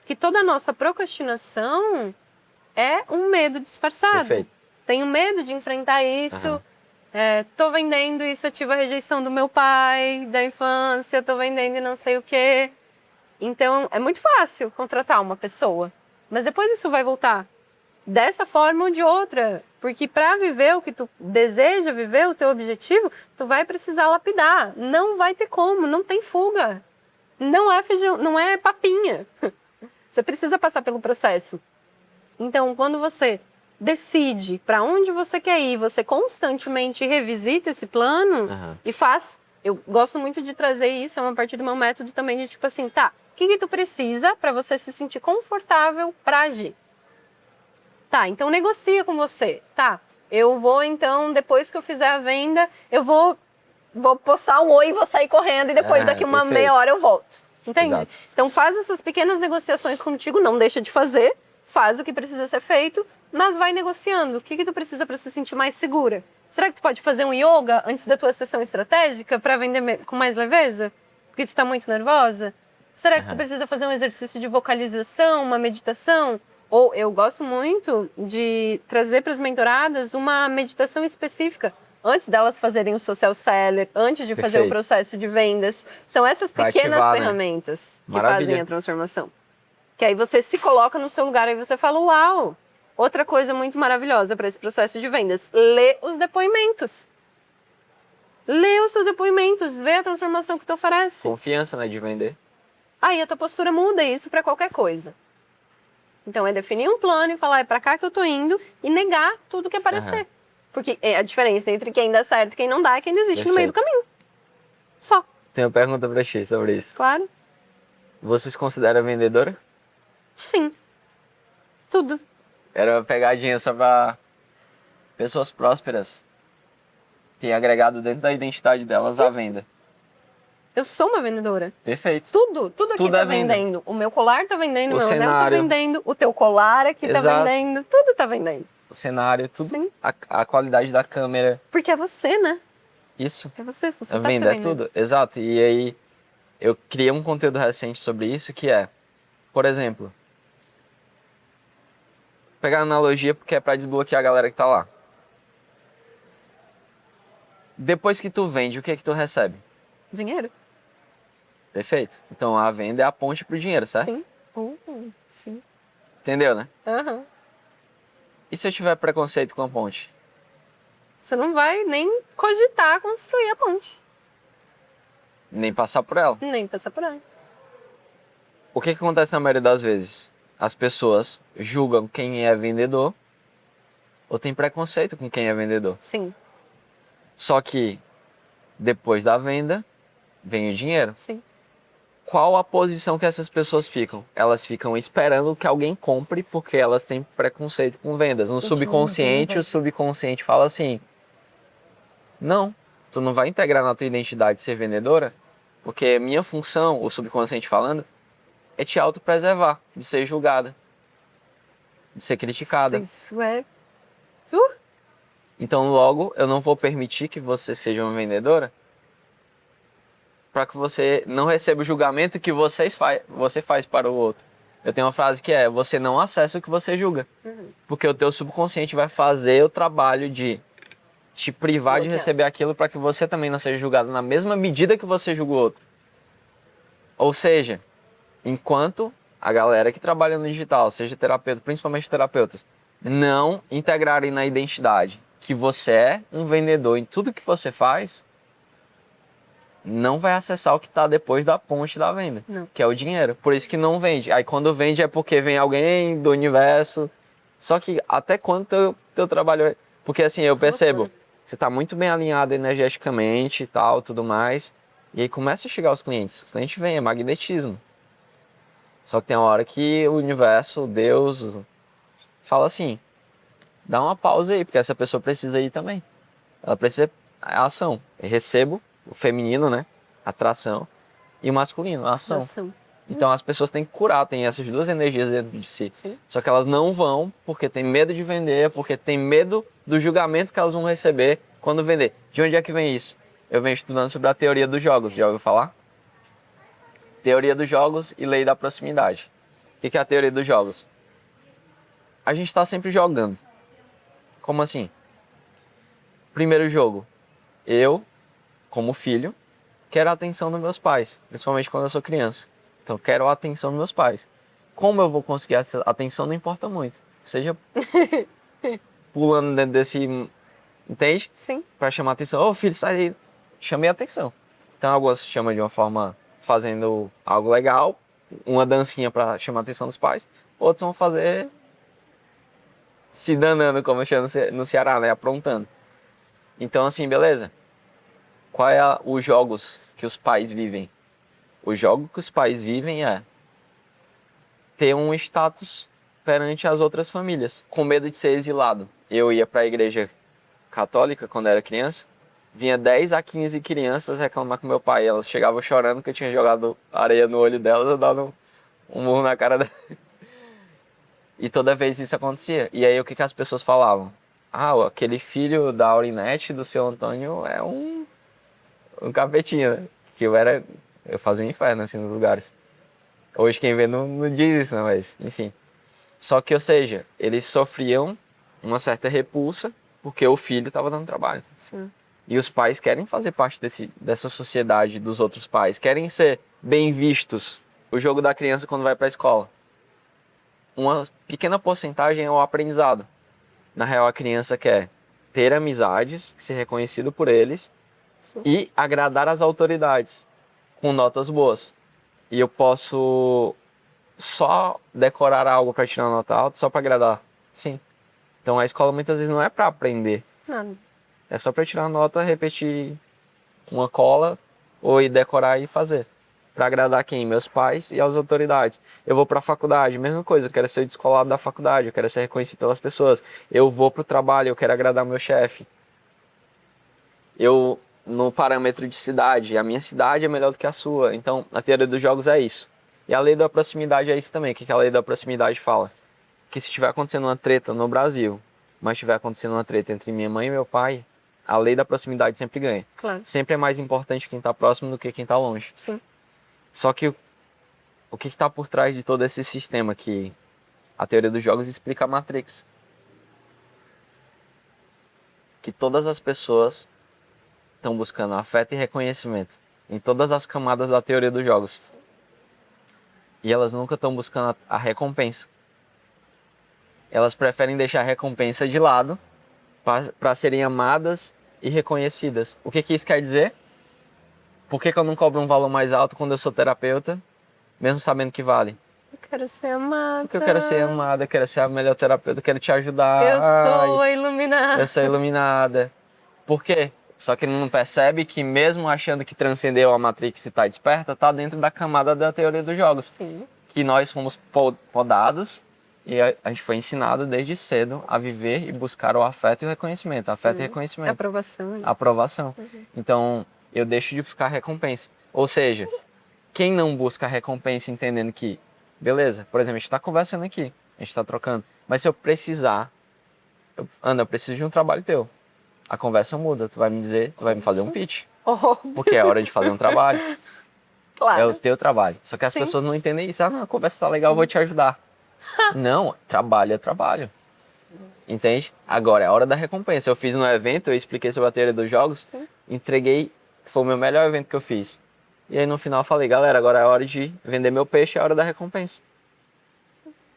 Que toda a nossa procrastinação é um medo disfarçado. Perfeito. Tenho medo de enfrentar isso. Tô vendendo isso, eu tive a rejeição do meu pai, da infância, tô vendendo e não sei o quê. Então, é muito fácil contratar uma pessoa. Mas depois isso vai voltar. Dessa forma ou de outra. Porque para viver o que tu deseja viver, o teu objetivo, tu vai precisar lapidar. Não vai ter como, não tem fuga. Não é feijão, não é papinha. Você precisa passar pelo processo. Então, quando você decide para onde você quer ir, você constantemente revisita esse plano e faz. Eu gosto muito de trazer isso, é uma parte do meu método também, de tipo assim, tá, o que tu precisa para você se sentir confortável para agir? Tá, então negocia com você. Tá, eu vou então, depois que eu fizer a venda, eu vou postar um oi e vou sair correndo e depois daqui uma meia hora eu volto. Entende? Exato. Então faz essas pequenas negociações contigo, não deixa de fazer, faz o que precisa ser feito, mas vai negociando. O que tu precisa para se sentir mais segura? Será que tu pode fazer um yoga antes da tua sessão estratégica para vender com mais leveza? Porque tu tá muito nervosa? Será que tu precisa fazer um exercício de vocalização, uma meditação? Ou eu gosto muito de trazer para as mentoradas uma meditação específica antes delas fazerem o social seller, antes de fazer o processo de vendas. São essas pequenas ativar, ferramentas que Maravilha. fazem a transformação. Que aí você se coloca no seu lugar e você fala, uau! Outra coisa muito maravilhosa para esse processo de vendas, lê os depoimentos. Lê os teus depoimentos, vê a transformação que tu oferece. Confiança, né, de vender. Aí a tua postura muda, isso para qualquer coisa. Então é definir um plano e falar, é para cá que eu tô indo, e negar tudo que aparecer. Porque a diferença entre quem dá certo e quem não dá é quem desiste no meio do caminho. Só. Tenho uma pergunta pra ti sobre isso. Claro. Você se considera vendedora? Sim. Tudo. Era uma pegadinha só pra pessoas prósperas ter agregado dentro da identidade delas a venda. Eu sou uma vendedora. Perfeito. Tudo aqui Tudo tá é venda. vendendo. O meu colar tá vendendo, o meu anel tá cenário. vendendo, o teu colar aqui tá Exato. vendendo, tudo tá vendendo. O cenário, tudo. Sim. A qualidade da câmera. Porque é você, né? Isso. É você A tá venda se é vendendo. tudo. Exato. E aí, eu criei um conteúdo recente sobre isso que é, por exemplo, pegar a analogia porque é pra desbloquear a galera que tá lá. Depois que tu vende, o que é que tu recebe? Dinheiro? Perfeito. Então a venda é a ponte pro dinheiro, certo? Sim. Sim. Entendeu, né? Aham. E se eu tiver preconceito com a ponte? Você não vai nem cogitar construir a ponte. Nem passar por ela. Nem passar por ela. o que acontece na maioria das vezes? As pessoas julgam quem é vendedor ou tem preconceito com quem é vendedor. Sim. Só que depois da venda vem o dinheiro. Sim. Qual a posição que essas pessoas ficam? Elas ficam esperando que alguém compre porque elas têm preconceito com vendas. No subconsciente, o subconsciente fala assim: não, tu não vai integrar na tua identidade ser vendedora, porque minha função, o subconsciente falando, é te autopreservar, de ser julgada, de ser criticada. Isso é... Então logo eu não vou permitir que você seja uma vendedora para que você não receba o julgamento que você faz para o outro. Eu tenho uma frase que é: você não acessa o que você julga. Porque o teu subconsciente vai fazer o trabalho de te privar de receber aquilo para que você também não seja julgado na mesma medida que você julga o outro. Ou seja, enquanto a galera que trabalha no digital, seja terapeuta, principalmente terapeutas, não integrarem na identidade que você é um vendedor em tudo que você faz, não vai acessar o que está depois da ponte da venda, que é o dinheiro. Por isso que não vende. Aí quando vende é porque vem alguém do universo. Só que até quando teu trabalho é... Porque assim, eu percebo, você está muito bem alinhado energeticamente e tal, tudo mais. E aí começa a chegar os clientes. Os clientes vêm, é magnetismo. Só que tem uma hora que o universo, Deus, fala assim: dá uma pausa aí, porque essa pessoa precisa ir também. Ela precisa de ação. Eu recebo o feminino, né? Atração. E o masculino, ação. Então as pessoas têm que curar, tem essas duas energias dentro de si. Sim. Só que elas não vão porque tem medo de vender, porque tem medo do julgamento que elas vão receber quando vender. De onde é que vem isso? Eu venho estudando sobre a teoria dos jogos, já ouviu falar? Teoria dos jogos e lei da proximidade. O que é a teoria dos jogos? A gente está sempre jogando. Como assim? Primeiro jogo, eu, como filho, quero a atenção dos meus pais, principalmente quando eu sou criança. Então, quero a atenção dos meus pais. Como eu vou conseguir essa atenção não importa muito. Seja pulando dentro desse... Entende? Sim. Para chamar a atenção. Ô filho, sai daí. Chamei a atenção. Então, algumas chamam de uma forma fazendo algo legal, uma dancinha para chamar a atenção dos pais. Outros vão fazer se danando, como eu chamo no Ceará, né? Aprontando. Então, assim, beleza. Qual é os jogos que os pais vivem? O jogo que os pais vivem é ter um status perante as outras famílias, com medo de ser exilado. Eu ia para a igreja católica quando era criança, vinha 10 a 15 crianças reclamar com meu pai. Elas chegavam chorando que eu tinha jogado areia no olho delas, eu dava um murro na cara delas. E toda vez isso acontecia. E aí o que as pessoas falavam? Ah, aquele filho da Aurinete, do seu Antônio, é um capetinho, né? Que eu fazia um inferno assim nos lugares. Hoje quem vê não diz isso, né? Mas enfim. Só que, ou seja, eles sofriam uma certa repulsa porque o filho estava dando trabalho. Sim. E os pais querem fazer parte dessa sociedade dos outros pais, querem ser bem vistos. O jogo da criança quando vai para a escola. Uma pequena porcentagem é o aprendizado. Na real, a criança quer ter amizades, ser reconhecido por eles. Sim. E agradar as autoridades com notas boas. E eu posso só decorar algo para tirar uma nota alta só para agradar? Sim. Então a escola muitas vezes não é para aprender. Não. É só para tirar nota, repetir uma cola ou ir decorar e fazer. Para agradar quem? Meus pais e as autoridades. Eu vou para a faculdade, mesma coisa, eu quero ser descolado da faculdade, eu quero ser reconhecido pelas pessoas. Eu vou para o trabalho, eu quero agradar meu chefe. No parâmetro de cidade, a minha cidade é melhor do que a sua. Então, a teoria dos jogos é isso. E a lei da proximidade é isso também. O que a lei da proximidade fala? Que se estiver acontecendo uma treta no Brasil, mas estiver acontecendo uma treta entre minha mãe e meu pai, a lei da proximidade sempre ganha. Claro. Sempre é mais importante quem está próximo do que quem está longe. Sim. Só que o que está por trás de todo esse sistema que a teoria dos jogos explica a Matrix? Que todas as pessoas estão buscando afeto e reconhecimento em todas as camadas da teoria dos jogos. E elas nunca estão buscando a recompensa. Elas preferem deixar a recompensa de lado para serem amadas e reconhecidas. O que isso quer dizer? Por que eu não cobro um valor mais alto quando eu sou terapeuta mesmo sabendo que vale. Eu quero ser amada. Porque eu quero ser amada, eu quero ser a melhor terapeuta, eu quero te ajudar. Eu sou a iluminada. Eu sou iluminada. Por quê? Só que ele não percebe que mesmo achando que transcendeu a Matrix e está desperta, está dentro da camada da teoria dos jogos. Sim. Que nós fomos podados e a gente foi ensinado desde cedo a viver e buscar o afeto e o reconhecimento. Afeto e reconhecimento. Aprovação. Né? Aprovação. Então, eu deixo de buscar recompensa. Ou seja, quem não busca recompensa entendendo que, beleza, por exemplo, a gente está conversando aqui, a gente está trocando, mas se eu precisar, Ana, eu preciso de um trabalho teu. A conversa muda, tu vai me dizer, tu vai me fazer um pitch. Porque é hora de fazer um trabalho. Claro. É o teu trabalho. Só que as pessoas não entendem isso. Ah, não, a conversa tá legal, eu vou te ajudar. Não, trabalho é trabalho. Entende? Agora é a hora da recompensa. Eu fiz no evento, eu expliquei sobre a teoria dos jogos, entreguei, foi o meu melhor evento que eu fiz. E aí no final eu falei, galera, agora é a hora de vender meu peixe, é a hora da recompensa.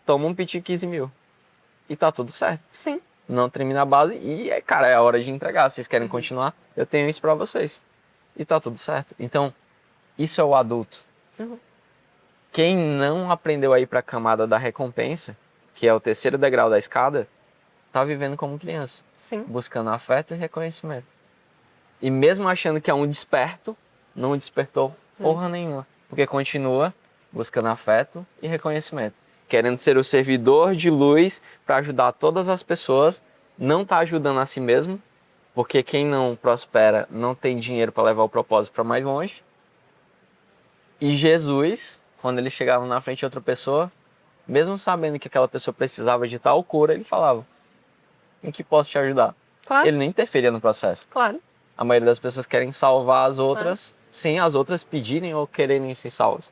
Toma um pitch de 15 mil. E tá tudo certo. Sim. Não termina a base e, cara, é a hora de entregar. Vocês querem continuar? Eu tenho isso pra vocês. E tá tudo certo. Então, isso é o adulto. Quem não aprendeu a ir pra camada da recompensa, que é o terceiro degrau da escada, tá vivendo como criança. Sim. Buscando afeto e reconhecimento. E mesmo achando que é um desperto, não despertou porra nenhuma. Porque continua buscando afeto e reconhecimento. Querendo ser o servidor de luz para ajudar todas as pessoas, não está ajudando a si mesmo, porque quem não prospera não tem dinheiro para levar o propósito para mais longe. E Jesus, quando ele chegava na frente de outra pessoa, mesmo sabendo que aquela pessoa precisava de tal cura, ele falava, em que posso te ajudar? Claro. Ele não interferia no processo. Claro. A maioria das pessoas querem salvar as outras sem as outras pedirem ou quererem ser salvas.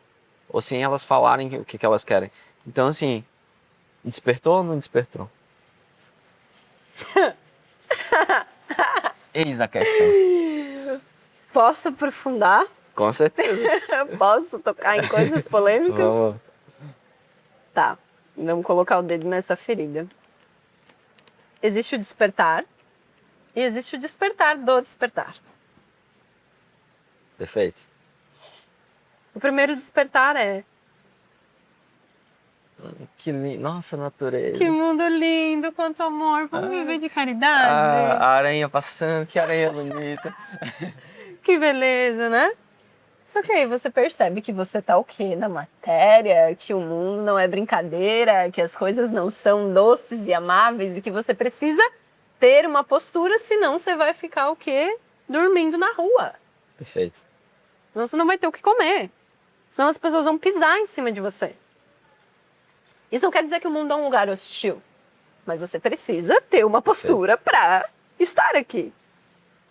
Ou sem elas falarem o que elas querem. Então, assim, despertou ou não despertou? Eis a questão. Posso aprofundar? Com certeza. Posso tocar em coisas polêmicas? Vamos. Tá, vamos colocar o dedo nessa ferida. Existe o despertar e existe o despertar do despertar. Perfeito. O primeiro despertar é: Que lindo. Nossa, natureza. que mundo lindo, quanto amor, vamos viver de caridade. A aranha passando, que aranha bonita. Que beleza, né? Só que aí você percebe que você tá o quê? Na matéria, que o mundo não é brincadeira, que as coisas não são doces e amáveis e que você precisa ter uma postura, senão você vai ficar o quê? Dormindo na rua. Perfeito. Senão você não vai ter o que comer. Senão as pessoas vão pisar em cima de você. Isso não quer dizer que o mundo é um lugar hostil. Mas você precisa ter uma postura para estar aqui.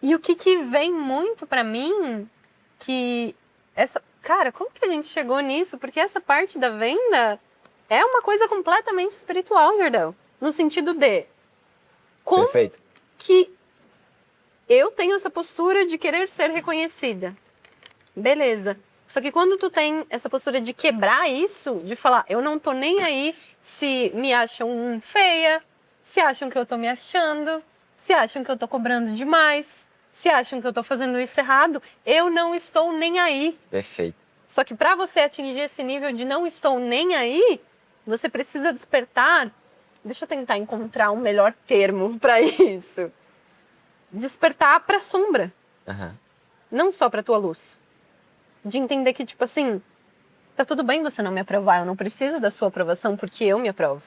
E o que vem muito para mim, que essa... Cara, como que a gente chegou nisso? Porque essa parte da venda é uma coisa completamente espiritual, Jordão. No sentido de... Como Perfeito. que eu tenho essa postura de querer ser reconhecida? Beleza. Só que quando tu tem essa postura de quebrar isso, de falar, eu não tô nem aí se me acham feia, se acham que eu tô me achando, se acham que eu tô cobrando demais, se acham que eu tô fazendo isso errado, eu não estou nem aí. Perfeito. Só que para você atingir esse nível de não estou nem aí, você precisa despertar. Deixa eu tentar encontrar um melhor termo para isso. Despertar para a sombra. Uhum. Não só para tua luz. De entender que, tipo assim, tá tudo bem você não me aprovar, eu não preciso da sua aprovação porque eu me aprovo.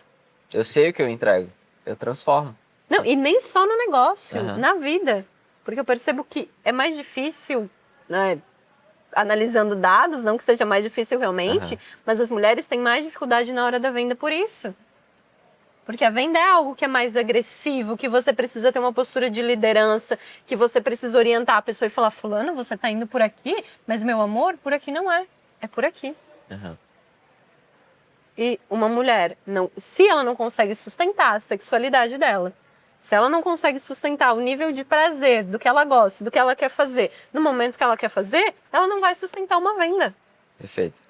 Eu sei o que eu entrego, eu transformo. Não, e nem só no negócio, Uhum. na vida. Porque eu percebo que é mais difícil, né, analisando dados, não que seja mais difícil realmente, mas as mulheres têm mais dificuldade na hora da venda por isso. Porque a venda é algo que é mais agressivo, que você precisa ter uma postura de liderança, que você precisa orientar a pessoa e falar, fulano, você tá indo por aqui, mas meu amor, por aqui não é, é por aqui. Uhum. E uma mulher, se ela não consegue sustentar a sexualidade dela, se ela não consegue sustentar o nível de prazer do que ela gosta, do que ela quer fazer, no momento que ela quer fazer, ela não vai sustentar uma venda. Perfeito.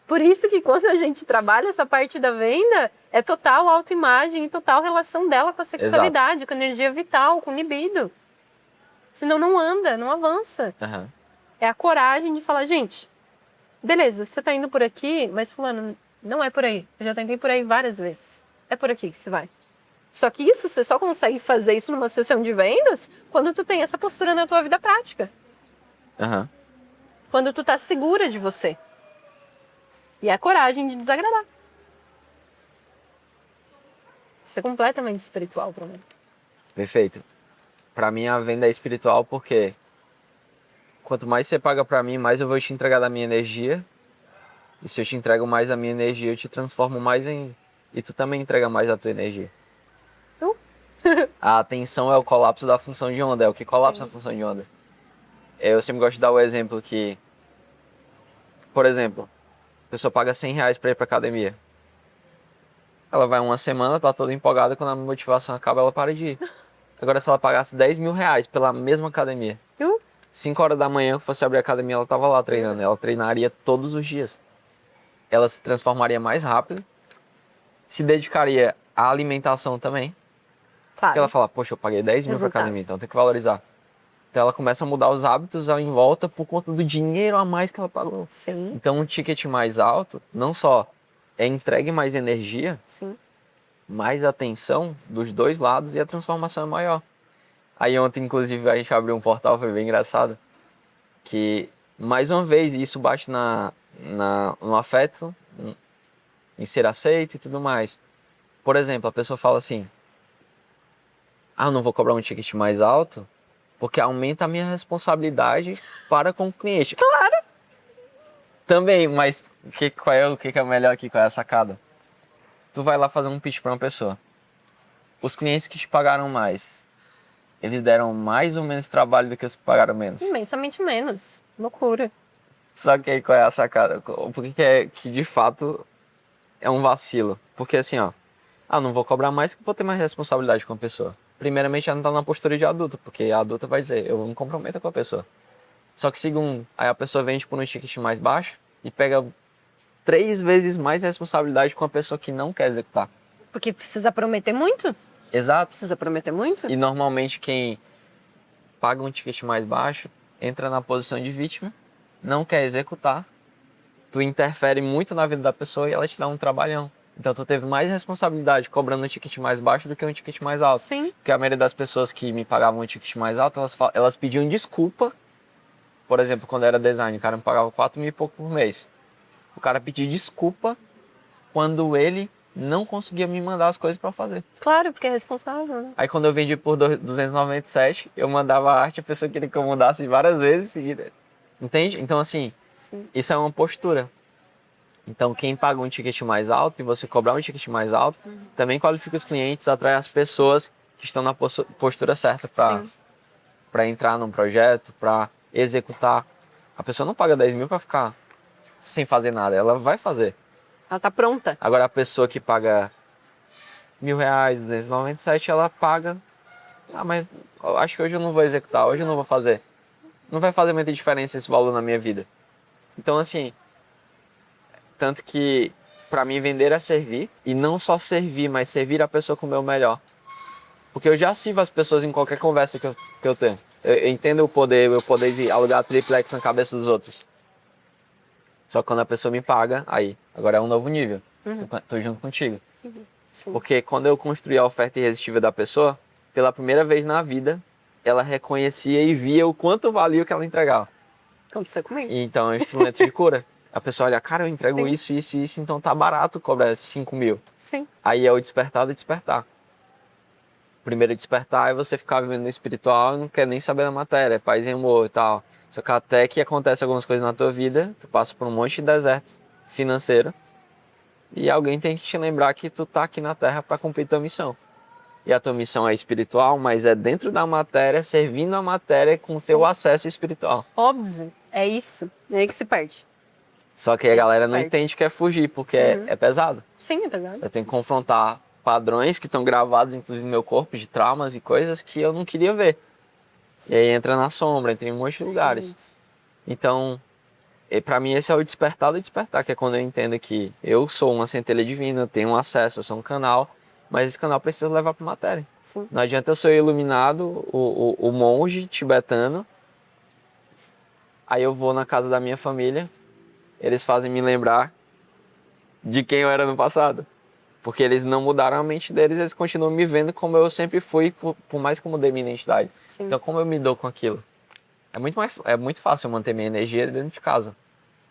Por isso que quando a gente trabalha essa parte da venda, é total autoimagem e total relação dela com a sexualidade, exato, com a energia vital, com o libido. Senão não anda, não avança. Uhum. É a coragem de falar, gente, Beleza, você tá indo por aqui, mas fulano, não é por aí. Eu já tentei por aí várias vezes. É por aqui que você vai. Só que isso, você só consegue fazer isso numa sessão de vendas quando tu tem essa postura na tua vida prática. Aham. Quando tu tá segura de você. E a coragem de desagradar. Isso é completamente espiritual pra mim. Perfeito. Pra mim a venda é espiritual porque quanto mais você paga pra mim, mais eu vou te entregar da minha energia. E se eu te entrego mais da minha energia, eu te transformo mais em... E tu também entrega mais da tua energia. A atenção é o colapso da função de onda. É o que colapsa a função de onda. Eu sempre gosto de dar o exemplo que... Por exemplo, a pessoa paga R$100 pra ir pra academia. Ela vai uma semana, tá toda empolgada, quando a motivação acaba, ela para de ir. Agora, se ela pagasse R$10.000 pela mesma academia, 5 horas da manhã, que fosse abrir a academia, ela tava lá treinando. Ela treinaria todos os dias. Ela se transformaria mais rápido, se dedicaria à alimentação também. Claro. Porque ela fala, poxa, eu paguei 10 mil pra Resultado. academia, então tem que valorizar. Então ela começa a mudar os hábitos em volta por conta do dinheiro a mais que ela pagou. Sim, Então um ticket mais alto, não só é entregue mais energia, sim. mais atenção dos dois lados e a transformação é maior. Aí ontem, inclusive, a gente abriu um portal, foi bem engraçado, que, mais uma vez, isso bate no afeto, em ser aceito e tudo mais. Por exemplo, a pessoa fala assim, eu não vou cobrar um ticket mais alto, porque aumenta a minha responsabilidade para com o cliente. Claro. Também, mas o que é o melhor aqui, qual é a sacada? Tu vai lá fazer um pitch para uma pessoa. Os clientes que te pagaram mais, eles deram mais ou menos trabalho do que os que pagaram menos. Imensamente menos. Loucura. Só que aí qual é a sacada? Por que de fato é um vacilo? Porque assim, ó, não vou cobrar mais que vou ter mais responsabilidade com a pessoa. Primeiramente, ela não tá na postura de adulto, porque a adulta vai dizer, eu me comprometo com a pessoa. Só que segundo, aí a pessoa vende por um ticket mais baixo e pega 3 vezes mais responsabilidade com a pessoa que não quer executar. Porque precisa prometer muito? Exato. Precisa prometer muito? E normalmente quem paga um ticket mais baixo entra na posição de vítima, não quer executar, tu interfere muito na vida da pessoa e ela te dá um trabalhão. Então tu teve mais responsabilidade cobrando um ticket mais baixo do que um ticket mais alto. Sim. Porque a maioria das pessoas que me pagavam um ticket mais alto, elas pediam desculpa. Por exemplo, quando era design, o cara me pagava 4 mil e pouco por mês. O cara pedia desculpa quando ele não conseguia me mandar as coisas para fazer. Claro, porque é responsável, né? Aí quando eu vendi por 297, eu mandava a arte, a pessoa queria que eu mudasse várias vezes seguida. Entende? Então assim, Sim. isso é uma postura. Então quem paga um ticket mais alto e você cobrar um ticket mais alto, também qualifica os clientes, atrai as pessoas que estão na postura certa para entrar num projeto, para executar. A pessoa não paga 10 mil para ficar sem fazer nada, ela vai fazer. Ela tá pronta. Agora a pessoa que paga R$1.000, 297, ela paga, mas eu acho que hoje eu não vou executar, hoje eu não vou fazer. Não vai fazer muita diferença esse valor na minha vida. Então assim, tanto que para mim vender é servir, e não só servir, mas servir a pessoa com o meu melhor. Porque eu já sirvo as pessoas em qualquer conversa que eu tenho. Eu entendo o poder de alugar triplex na cabeça dos outros. Só que quando a pessoa me paga, aí, agora é um novo nível. Tô junto contigo. Sim. Porque quando eu construí a oferta irresistível da pessoa, pela primeira vez na vida, ela reconhecia e via o quanto valia o que ela entregava. Aconteceu comigo. E então é um instrumento de cura. A pessoa olha, cara, eu entrego Sim. isso, isso, isso, então tá barato cobrar 5 mil. Sim. Aí é o despertar do despertar. Primeiro despertar é você ficar vivendo no espiritual e não quer nem saber da matéria, é paz e amor e tal. Só que até que acontece algumas coisas na tua vida, tu passa por um monte de deserto financeiro e alguém tem que te lembrar que tu tá aqui na Terra para cumprir tua missão. E a tua missão é espiritual, mas é dentro da matéria, servindo a matéria com o teu acesso espiritual. Óbvio, é isso. É aí que se perde. Só que a galera não Expert. entende que é fugir, porque é pesado. Sim, é verdade. Eu tenho que confrontar padrões que estão gravados, inclusive no meu corpo, de traumas e coisas que eu não queria ver. E aí entra na sombra, entra em um monte de lugares. Então, pra mim esse é o despertar do despertar, que é quando eu entendo que eu sou uma centelha divina, eu tenho um acesso, eu sou um canal, mas esse canal precisa levar pra matéria. Sim. Não adianta eu ser iluminado, o monge tibetano, aí eu vou na casa da minha família, eles fazem me lembrar de quem eu era no passado. Porque eles não mudaram a mente deles, eles continuam me vendo como eu sempre fui, por mais que eu mudei minha identidade. Sim. Então, como eu me dou com aquilo? É muito fácil eu manter minha energia dentro de casa.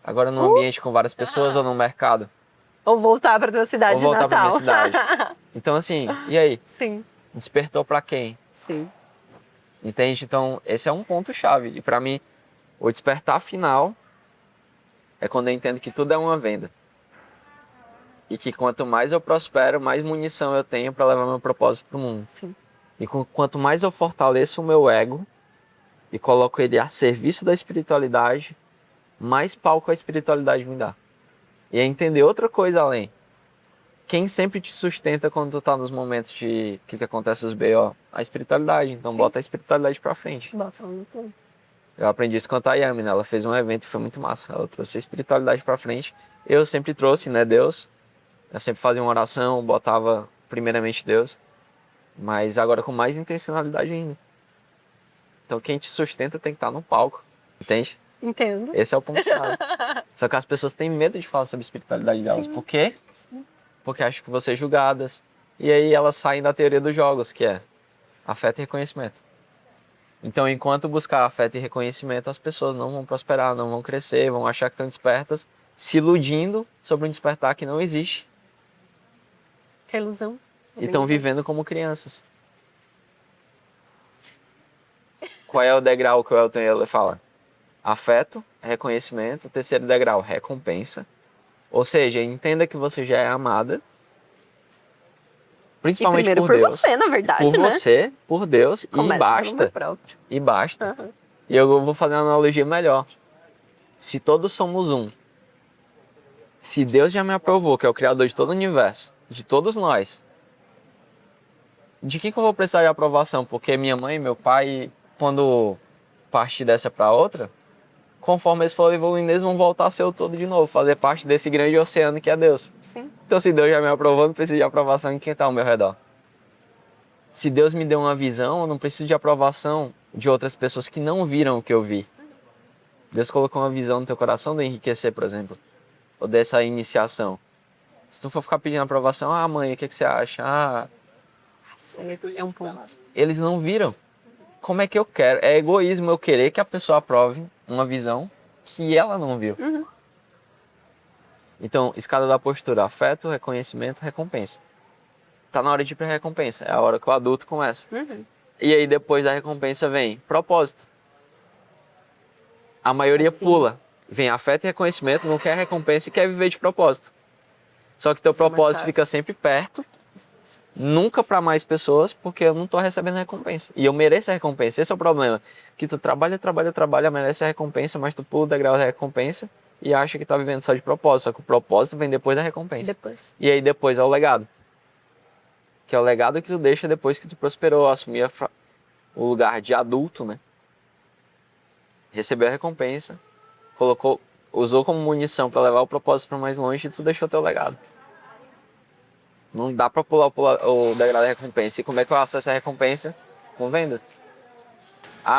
Agora, num ambiente com várias pessoas ou no mercado. Ou voltar pra tua cidade Ou voltar pra natal. minha cidade. Então, assim, e aí? Sim. Despertou pra quem? Sim. Entende? Então, esse é um ponto-chave. E pra mim, o despertar final é quando eu entendo que tudo é uma venda. E que quanto mais eu prospero, mais munição eu tenho para levar meu propósito pro mundo. Sim. E quanto mais eu fortaleço o meu ego e coloco ele a serviço da espiritualidade, mais palco a espiritualidade me dá. E é entender outra coisa além. Quem sempre te sustenta quando tu tá nos momentos de que acontece os B.O.? A espiritualidade. Então Sim. bota a espiritualidade pra frente. Bota um ponto. Eu aprendi isso com a Tayami, né? Ela fez um evento e foi muito massa. Ela trouxe a espiritualidade pra frente. Eu sempre trouxe, né, Deus. Eu sempre fazia uma oração, botava primeiramente Deus. Mas agora com mais intencionalidade ainda. Então quem te sustenta tem que estar no palco. Entende? Entendo. Esse é o ponto-chave. Só que as pessoas têm medo de falar sobre a espiritualidade delas. Sim. Por quê? Sim. Porque acham que vão ser julgadas. E aí elas saem da teoria dos jogos, que é afeto e reconhecimento. Então, enquanto buscar afeto e reconhecimento, as pessoas não vão prosperar, não vão crescer, vão achar que estão despertas, se iludindo sobre um despertar que não existe. Que ilusão. E estão vivendo como crianças. Qual é o degrau que o Elton Eller fala? Afeto, reconhecimento. Terceiro degrau, recompensa. Ou seja, entenda que você já é amada. Principalmente e primeiro por por Deus. você, na verdade, por né? você, por Deus, Começa e basta. pelo meu próprio. E basta. Uhum. E eu vou fazer uma analogia melhor. Se todos somos um, se Deus já me aprovou, que é o Criador de todo o universo, de todos nós, de que eu vou precisar de aprovação? Porque minha mãe e meu pai, quando partir dessa para outra, conforme eles forem evoluindo, eles vão voltar a ser o todo de novo, fazer parte desse grande oceano que é Deus. Sim. Então, se Deus já me aprovou, não preciso de aprovação em quem está ao meu redor. Se Deus me deu uma visão, eu não preciso de aprovação de outras pessoas que não viram o que eu vi. Deus colocou uma visão no teu coração de enriquecer, por exemplo, ou dessa iniciação. Se tu for ficar pedindo aprovação, mãe, o que você acha? É um ponto. Eles não viram. Como é que eu quero? É egoísmo eu querer que a pessoa aprove uma visão que ela não viu. Uhum. Então, escada da postura, afeto, reconhecimento, recompensa. Tá na hora de ir pra recompensa, é a hora que o adulto começa. Uhum. E aí depois da recompensa vem propósito. A maioria Assim. pula. Vem afeto e reconhecimento, não quer recompensa e quer viver de propósito. Só que teu Isso é uma propósito chave. fica sempre perto, nunca para mais pessoas, porque eu não tô recebendo recompensa. E eu mereço a recompensa, esse é o problema. Que tu trabalha, merece a recompensa, mas tu pula o degrau da recompensa e acha que tá vivendo só de propósito. Só que o propósito vem depois da recompensa. Depois. E aí depois é o legado. Que é o legado que tu deixa depois que tu prosperou, assumir o lugar de adulto, né? Recebeu a recompensa, usou como munição para levar o propósito para mais longe e tu deixou teu legado. Não dá para pular o degrau da recompensa. E como é que eu acesso a recompensa? Com vendas.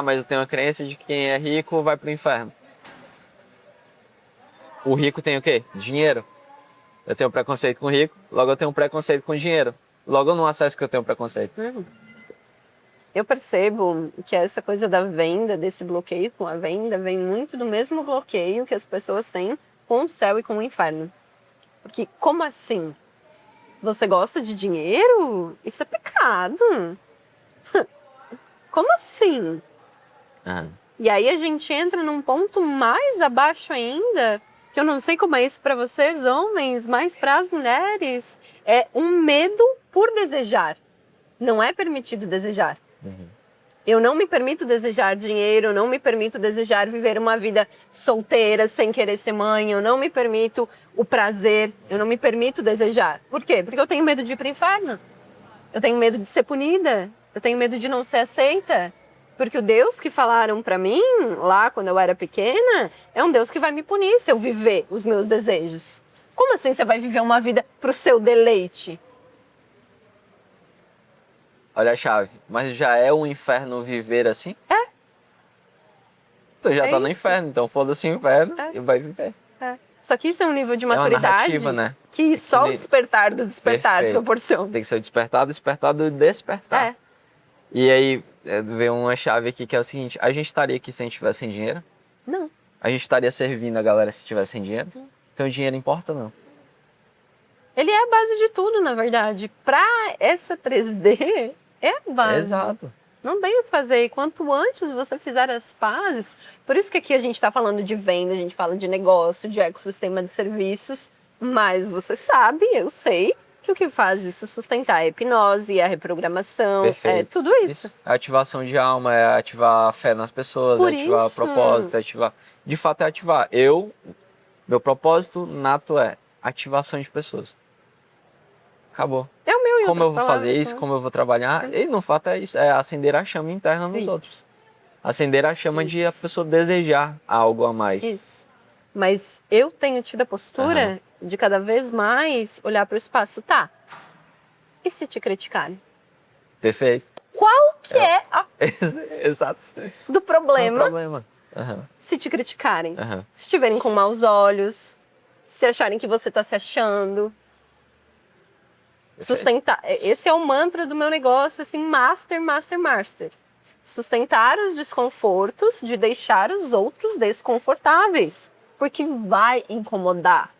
Mas eu tenho a crença de que quem é rico vai pro inferno. O rico tem o quê? Dinheiro. Eu tenho preconceito com o rico, logo eu tenho um preconceito com o dinheiro. Logo eu não acesso que eu tenho preconceito. Eu percebo que essa coisa da venda, desse bloqueio com a venda, vem muito do mesmo bloqueio que as pessoas têm com o céu e com o inferno. Porque como assim? Você gosta de dinheiro? Isso é pecado. Como assim? E aí a gente entra num ponto mais abaixo ainda, que eu não sei como é isso para vocês, homens, mas para as mulheres, é um medo por desejar. Não é permitido desejar. Eu não me permito desejar dinheiro, eu não me permito desejar viver uma vida solteira sem querer ser mãe, eu não me permito o prazer, eu não me permito desejar. Por quê? Porque eu tenho medo de ir para o inferno. Eu tenho medo de ser punida, eu tenho medo de não ser aceita. Porque o Deus que falaram para mim, lá quando eu era pequena, é um Deus que vai me punir se eu viver os meus desejos. Como assim você vai viver uma vida pro seu deleite? Olha a chave. Mas já é um inferno viver assim? Tu já tá no isso. inferno, então foda-se o inferno É. e vai viver. Só que isso é um nível de uma maturidade narrativa, né? que só o despertar do despertar Perfeito. proporciona. Tem que ser o despertar do despertar. É. E aí, vem uma chave aqui que é o seguinte: a gente estaria aqui se a gente tivesse sem dinheiro? Não. A gente estaria servindo a galera se tivesse sem dinheiro? Então, dinheiro importa ou não? Ele é a base de tudo, na verdade. Pra essa 3D, é a base. Exato. Não tem o que fazer. E quanto antes você fizer as pazes... Por isso que aqui a gente está falando de venda, a gente fala de negócio, de ecossistema de serviços. Mas você sabe, eu sei, que o que faz isso sustentar é a hipnose, é a reprogramação, Perfeito. é tudo isso. A ativação de alma, é ativar a fé nas pessoas, Por é ativar isso. propósito, é ativar... De fato, é ativar. Meu propósito nato é ativação de pessoas. Acabou. É o meu em Como eu outras vou palavras, fazer isso, né? como eu vou trabalhar, Sim. e no fato é isso, é acender a chama interna nos Isso. outros. Acender a chama de a Isso. pessoa desejar algo a mais. Isso. Mas eu tenho tido a postura de cada vez mais olhar para o espaço. Tá, e se te criticarem? Perfeito. Qual que é a Exato. do problema, Não é problema. Aham. se te criticarem? Aham. Se te verem com maus olhos, se acharem que você está se achando. Sustentar. Esse é o mantra do meu negócio, assim, master. Sustentar os desconfortos de deixar os outros desconfortáveis. Porque vai incomodar.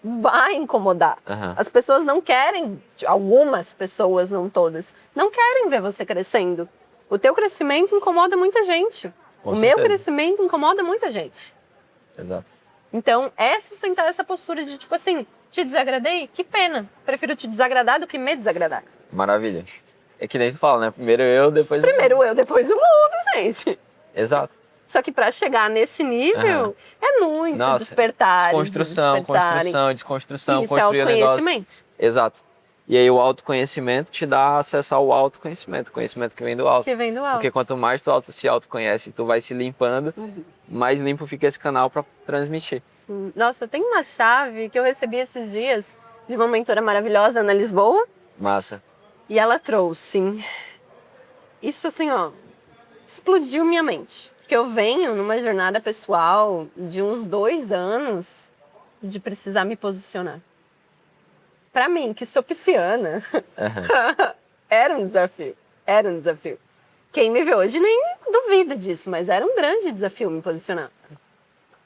Vai incomodar. Aham. As pessoas não querem, algumas pessoas, não todas, não querem ver você crescendo. O teu crescimento incomoda muita gente. Com o meu certeza. crescimento incomoda muita gente. Exato. Então, é sustentar essa postura de, tipo assim, te desagradei? Que pena. Prefiro te desagradar do que me desagradar. Maravilha. É que nem tu fala, né? Primeiro eu, depois o Primeiro eu, depois o mundo, gente. Exato. Só que pra chegar nesse nível, é muito despertar. Desconstrução. Isso é Construir o negócio. autoconhecimento. Exato. E aí o autoconhecimento te dá acesso ao autoconhecimento, conhecimento que vem do alto. Que vem do alto. Porque quanto mais tu se autoconhece, tu vai se limpando, mais limpo fica esse canal para transmitir. Sim. Nossa, tem uma chave que eu recebi esses dias de uma mentora maravilhosa, Ana Lisboa, Massa. e ela trouxe. Isso assim, ó, explodiu minha mente. Porque eu venho numa jornada pessoal de uns 2 anos de precisar me posicionar. Pra mim, que sou pisciana, era um desafio. Quem me vê hoje nem duvida disso, mas era um grande desafio me posicionar.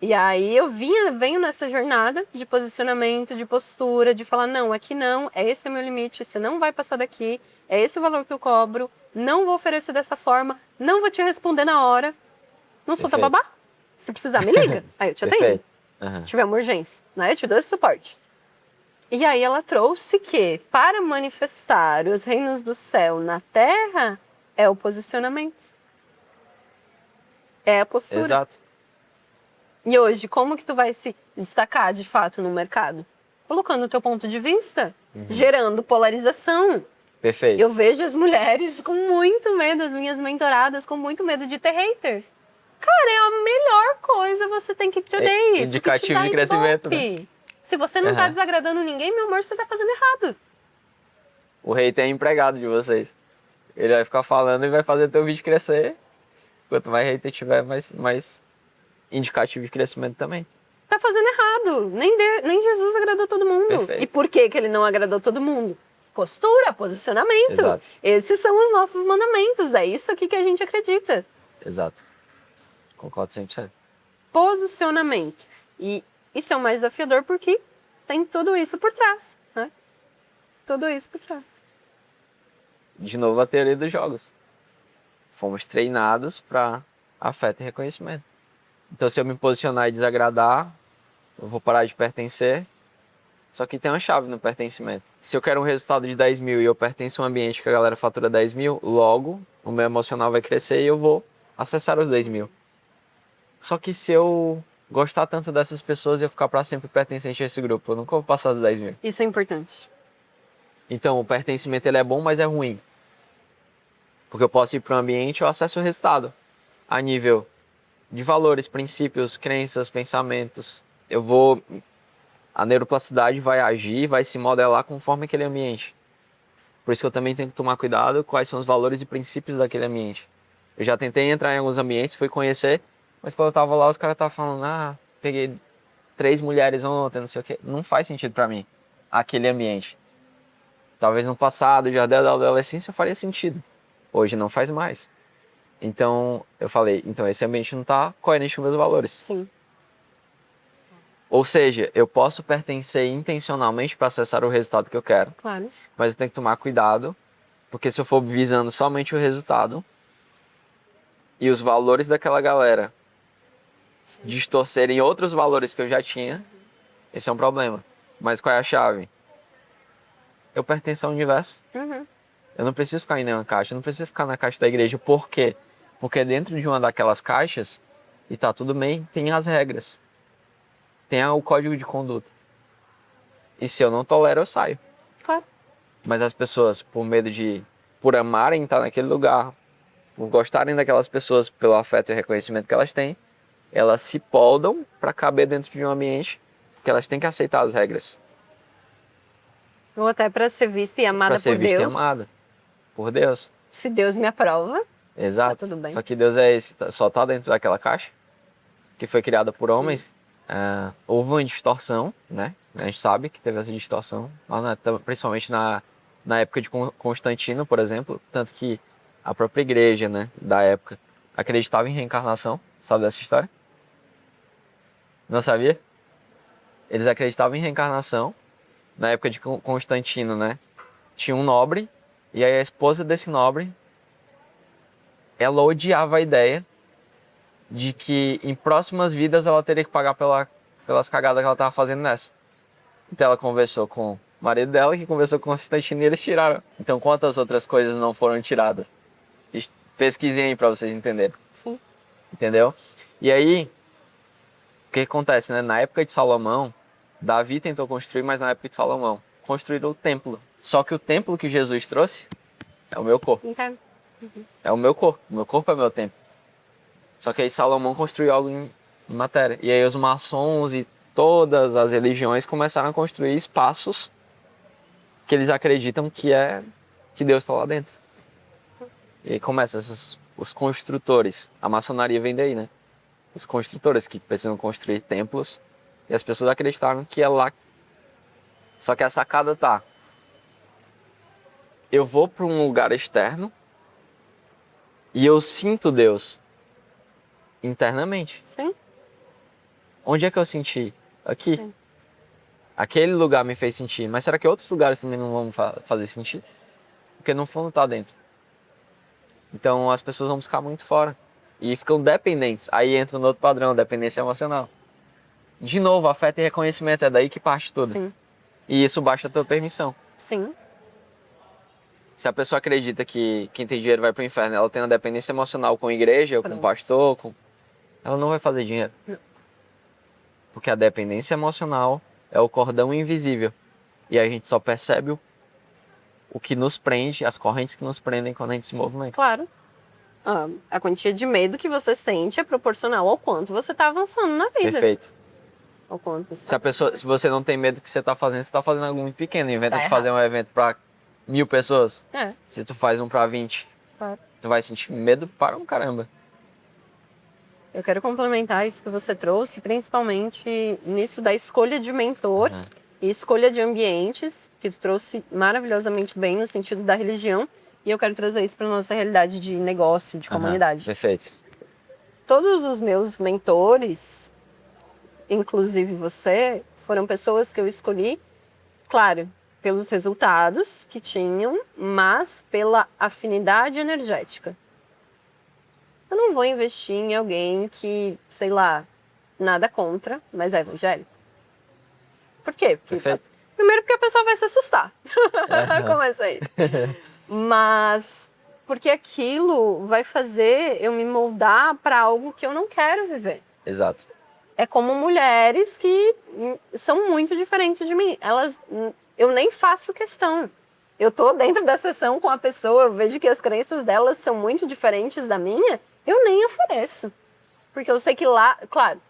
E aí eu venho nessa jornada de posicionamento, de postura, de falar, não, aqui não, esse é meu limite, você não vai passar daqui, é esse o valor que eu cobro, não vou oferecer dessa forma, não vou te responder na hora, não sou Perfeito. tababá. Se precisar, me liga, aí eu te atendo. Perfeito. Se tiver uma urgência, né? Eu te dou esse suporte. E aí ela trouxe que para manifestar os reinos do céu na terra é o posicionamento. É a postura. Exato. E hoje, como que tu vai se destacar de fato no mercado? Colocando o teu ponto de vista, gerando polarização. Perfeito. Eu vejo as mulheres com muito medo, as minhas mentoradas com muito medo de ter hater. Cara, é a melhor coisa, você tem que te odeie. Indicativo de crescimento, né? Se você não tá desagradando ninguém, meu amor, você tá fazendo errado. O hater é empregado de vocês. Ele vai ficar falando e vai fazer teu vídeo crescer. Quanto mais hater tiver, mais indicativo de crescimento também. Tá fazendo errado. Nem Jesus agradou todo mundo. Perfeito. E por que ele não agradou todo mundo? Postura, posicionamento. Exato. Esses são os nossos mandamentos. É isso aqui que a gente acredita. Exato. Concordo 100%. Posicionamento. E isso é o mais desafiador porque tem tudo isso por trás, né? Tudo isso por trás. De novo, a teoria dos jogos. Fomos treinados para afeto e reconhecimento. Então, se eu me posicionar e desagradar, eu vou parar de pertencer. Só que tem uma chave no pertencimento. Se eu quero um resultado de 10 mil e eu pertenço a um ambiente que a galera fatura 10 mil, logo o meu emocional vai crescer e eu vou acessar os 10 mil. Só que se eu gostar tanto dessas pessoas e eu ficar para sempre pertencente a esse grupo, eu nunca vou passar dos 10 mil. Isso é importante. Então, o pertencimento ele é bom, mas é ruim. Porque eu posso ir para um ambiente e eu acesso o resultado. A nível de valores, princípios, crenças, pensamentos. A neuroplasticidade vai agir, vai se modelar conforme aquele ambiente. Por isso que eu também tenho que tomar cuidado quais são os valores e princípios daquele ambiente. Eu já tentei entrar em alguns ambientes, fui conhecer, mas quando eu tava lá, os caras estavam falando, peguei 3 mulheres ontem, não sei o quê. Não faz sentido pra mim, aquele ambiente. Talvez no passado, já da adolescência, faria sentido. Hoje não faz mais. Então, eu falei, então esse ambiente não tá coerente com meus valores. Sim. Ou seja, eu posso pertencer intencionalmente para acessar o resultado que eu quero, Claro. mas eu tenho que tomar cuidado, porque se eu for visando somente o resultado e os valores daquela galera distorcerem outros valores que eu já tinha, esse é um problema. Mas qual é a chave? Eu pertenço ao universo. Uhum. Eu não preciso ficar em nenhuma caixa, eu não preciso ficar na caixa da igreja. Por quê? Porque dentro de uma daquelas caixas, e tá tudo bem, tem as regras. Tem o código de conduta. E se eu não tolero, eu saio. Claro. Mas as pessoas, por amarem estar naquele lugar, por gostarem daquelas pessoas pelo afeto e reconhecimento que elas têm, elas se poldam para caber dentro de um ambiente que elas têm que aceitar as regras. Ou até para ser vista e amada Para ser por vista Deus. e amada por Deus. Se Deus me aprova, Exato. tá tudo bem. Só que Deus é esse, só está dentro daquela caixa que foi criada por homens. Houve uma distorção, né? A gente sabe que teve essa distorção, principalmente na época de Constantino, por exemplo, tanto que a própria igreja, né, da época acreditava em reencarnação. Sabe dessa história? Não sabia? Eles acreditavam em reencarnação. Na época de Constantino, né? Tinha um nobre, e aí a esposa desse nobre, ela odiava a ideia de que em próximas vidas ela teria que pagar pelas cagadas que ela estava fazendo nessa. Então ela conversou com o marido dela, que conversou com o Constantino, e eles tiraram. Então quantas outras coisas não foram tiradas? Pesquisem aí para vocês entenderem. Sim. Entendeu? E aí, o que acontece, né? Na época de Salomão, Davi tentou construir, mas na época de Salomão, construíram o templo. Só que o templo que Jesus trouxe é o meu corpo. Entendo. É o meu corpo. O meu corpo é o meu templo. Só que aí Salomão construiu algo em matéria. E aí os maçons e todas as religiões começaram a construir espaços que eles acreditam que Deus está lá dentro. E aí começa os construtores. A maçonaria vem daí, né? Os construtores que precisam construir templos. E as pessoas acreditaram que é lá. Só que a sacada tá. Eu vou para um lugar externo e eu sinto Deus internamente. Sim. Onde é que eu senti? Aqui. Sim. Aquele lugar me fez sentir. Mas será que outros lugares também não vão fazer sentir? Porque no fundo tá dentro. Então as pessoas vão buscar muito fora. E ficam dependentes. Aí entra no outro padrão, dependência emocional. De novo, afeto e reconhecimento, é daí que parte tudo. Sim. E isso baixa a tua permissão. Sim. Se a pessoa acredita que quem tem dinheiro vai pro inferno, ela tem uma dependência emocional com a igreja, ou com o pastor, ela não vai fazer dinheiro. Não. Porque a dependência emocional é o cordão invisível. E a gente só percebe o que nos prende, as correntes que nos prendem quando a gente se movimenta. Claro. A quantia de medo que você sente é proporcional ao quanto você está avançando na vida. Perfeito. Ao quanto você Se você não tem medo do que você está fazendo algo muito pequeno. Inventa Tá de fazer um evento para 1000 pessoas. É, Se tu faz um para 20, claro. tu vai sentir medo para um caramba. Eu quero complementar isso que você trouxe, principalmente nisso da escolha de mentor e escolha de ambientes, que tu trouxe maravilhosamente bem no sentido da religião. E eu quero trazer isso para nossa realidade de negócio, de comunidade. Perfeito. Todos os meus mentores, inclusive você, foram pessoas que eu escolhi, claro, pelos resultados que tinham, mas pela afinidade energética. Eu não vou investir em alguém que, sei lá, nada contra, mas é evangélico. Por quê? Perfeito. Primeiro porque a pessoa vai se assustar. Começa aí. Mas porque aquilo vai fazer eu me moldar para algo que eu não quero viver. Exato. É como mulheres que são muito diferentes de mim. Eu nem faço questão. Eu tô dentro da sessão com a pessoa, eu vejo que as crenças delas são muito diferentes da minha, eu nem ofereço. Porque eu sei que lá, claro,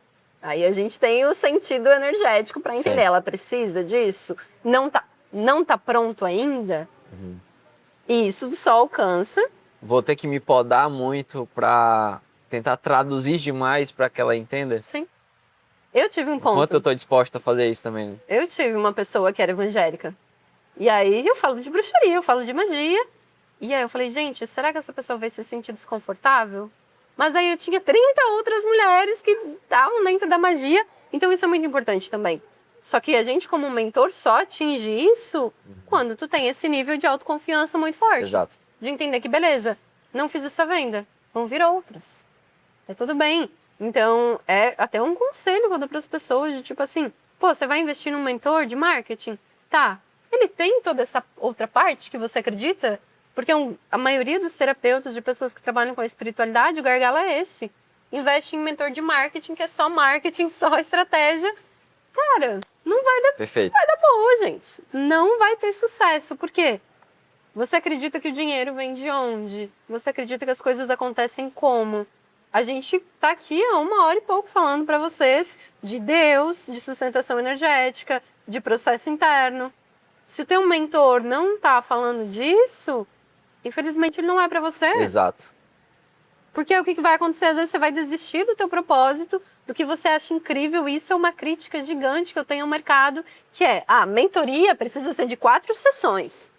aí a gente tem o sentido energético para entender. Sim. Ela precisa disso? Não tá pronto ainda? E isso só alcança. Vou ter que me podar muito para tentar traduzir demais para que ela entenda. Sim. Eu tive um ponto. Quanto eu tô disposta a fazer isso também, né? Eu tive uma pessoa que era evangélica. E aí eu falo de bruxaria, eu falo de magia. E aí eu falei, gente, será que essa pessoa vai se sentir desconfortável? Mas aí eu tinha 30 outras mulheres que estavam dentro da magia. Então isso é muito importante também. Só que a gente, como mentor, só atinge isso quando tu tem esse nível de autoconfiança muito forte. Exato. De entender que, beleza, não fiz essa venda, vão vir outras. É tudo bem. Então, é até um conselho que eu dou para as pessoas, de tipo assim, pô, você vai investir num mentor de marketing? Tá, ele tem toda essa outra parte que você acredita? Porque a maioria dos terapeutas, de pessoas que trabalham com a espiritualidade, o gargalo é esse. Investe em mentor de marketing, que é só marketing, só estratégia. Cara, não vai dar, Perfeito. vai dar boa, gente. Não vai ter sucesso. Por quê? Você acredita que o dinheiro vem de onde? Você acredita que as coisas acontecem como? A gente tá aqui há 1 hora e pouco falando para vocês de Deus, de sustentação energética, de processo interno. Se o teu mentor não tá falando disso, infelizmente ele não é para você. Exato. Porque o que vai acontecer? Às vezes você vai desistir do teu propósito, do que você acha incrível. E isso é uma crítica gigante que eu tenho ao mercado, que é, mentoria precisa ser de 4 sessões.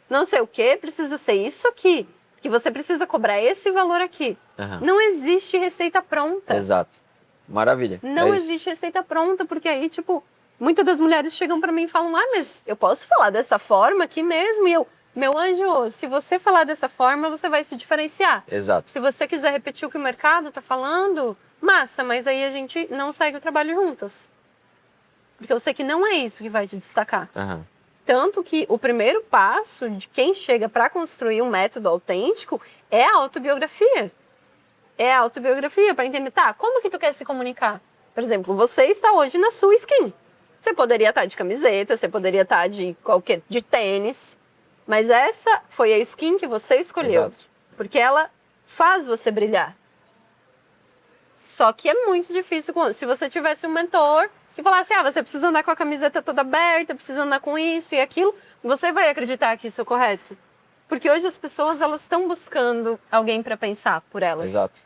Não sei o que, precisa ser isso aqui. Que você precisa cobrar esse valor aqui. Uhum. Não existe receita pronta. Exato. Maravilha. Não existe receita pronta, porque aí, tipo, muitas das mulheres chegam pra mim e falam, mas eu posso falar dessa forma aqui mesmo? E eu, meu anjo, se você falar dessa forma, você vai se diferenciar. Exato. Se você quiser repetir o que o mercado tá falando, massa, mas aí a gente não segue o trabalho juntas. Porque eu sei que não é isso que vai te destacar. Uhum. Tanto que o primeiro passo de quem chega para construir um método autêntico é a autobiografia. É a autobiografia para entender, como que tu quer se comunicar? Por exemplo, você está hoje na sua skin. Você poderia estar de camiseta, você poderia estar de tênis, mas essa foi a skin que você escolheu. Exato. Porque ela faz você brilhar. Só que é muito difícil se você tivesse um mentor que falasse, você precisa andar com a camiseta toda aberta, precisa andar com isso e aquilo, você vai acreditar que isso é correto. Porque hoje as pessoas, elas estão buscando alguém para pensar por elas. Exato.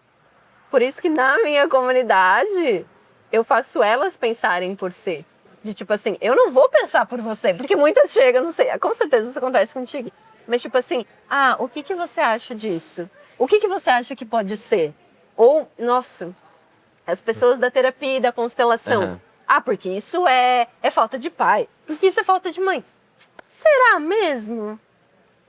Por isso que na minha comunidade, eu faço elas pensarem por si. De tipo assim, eu não vou pensar por você, porque muitas chegam, não sei, com certeza isso acontece contigo. Mas tipo assim, o que você acha disso? O que você acha que pode ser? Ou, nossa, as pessoas da terapia e da constelação. Uhum. Porque isso é falta de pai. Porque isso é falta de mãe. Será mesmo?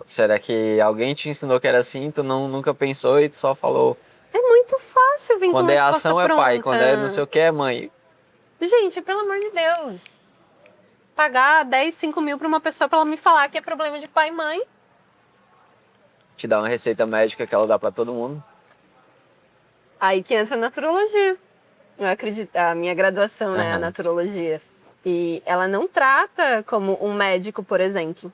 Será que alguém te ensinou que era assim, tu nunca pensou e tu só falou? É muito fácil vir quando com uma é resposta ação pronta. é pai, quando é não sei o que é mãe. Gente, pelo amor de Deus. Pagar 10, 5 mil pra uma pessoa pra ela me falar que é problema de pai e mãe. Te dá uma receita médica que ela dá pra todo mundo. Aí que entra a naturologia. Eu acredito, a minha graduação, né, a Uhum. naturologia. E ela não trata como um médico, por exemplo,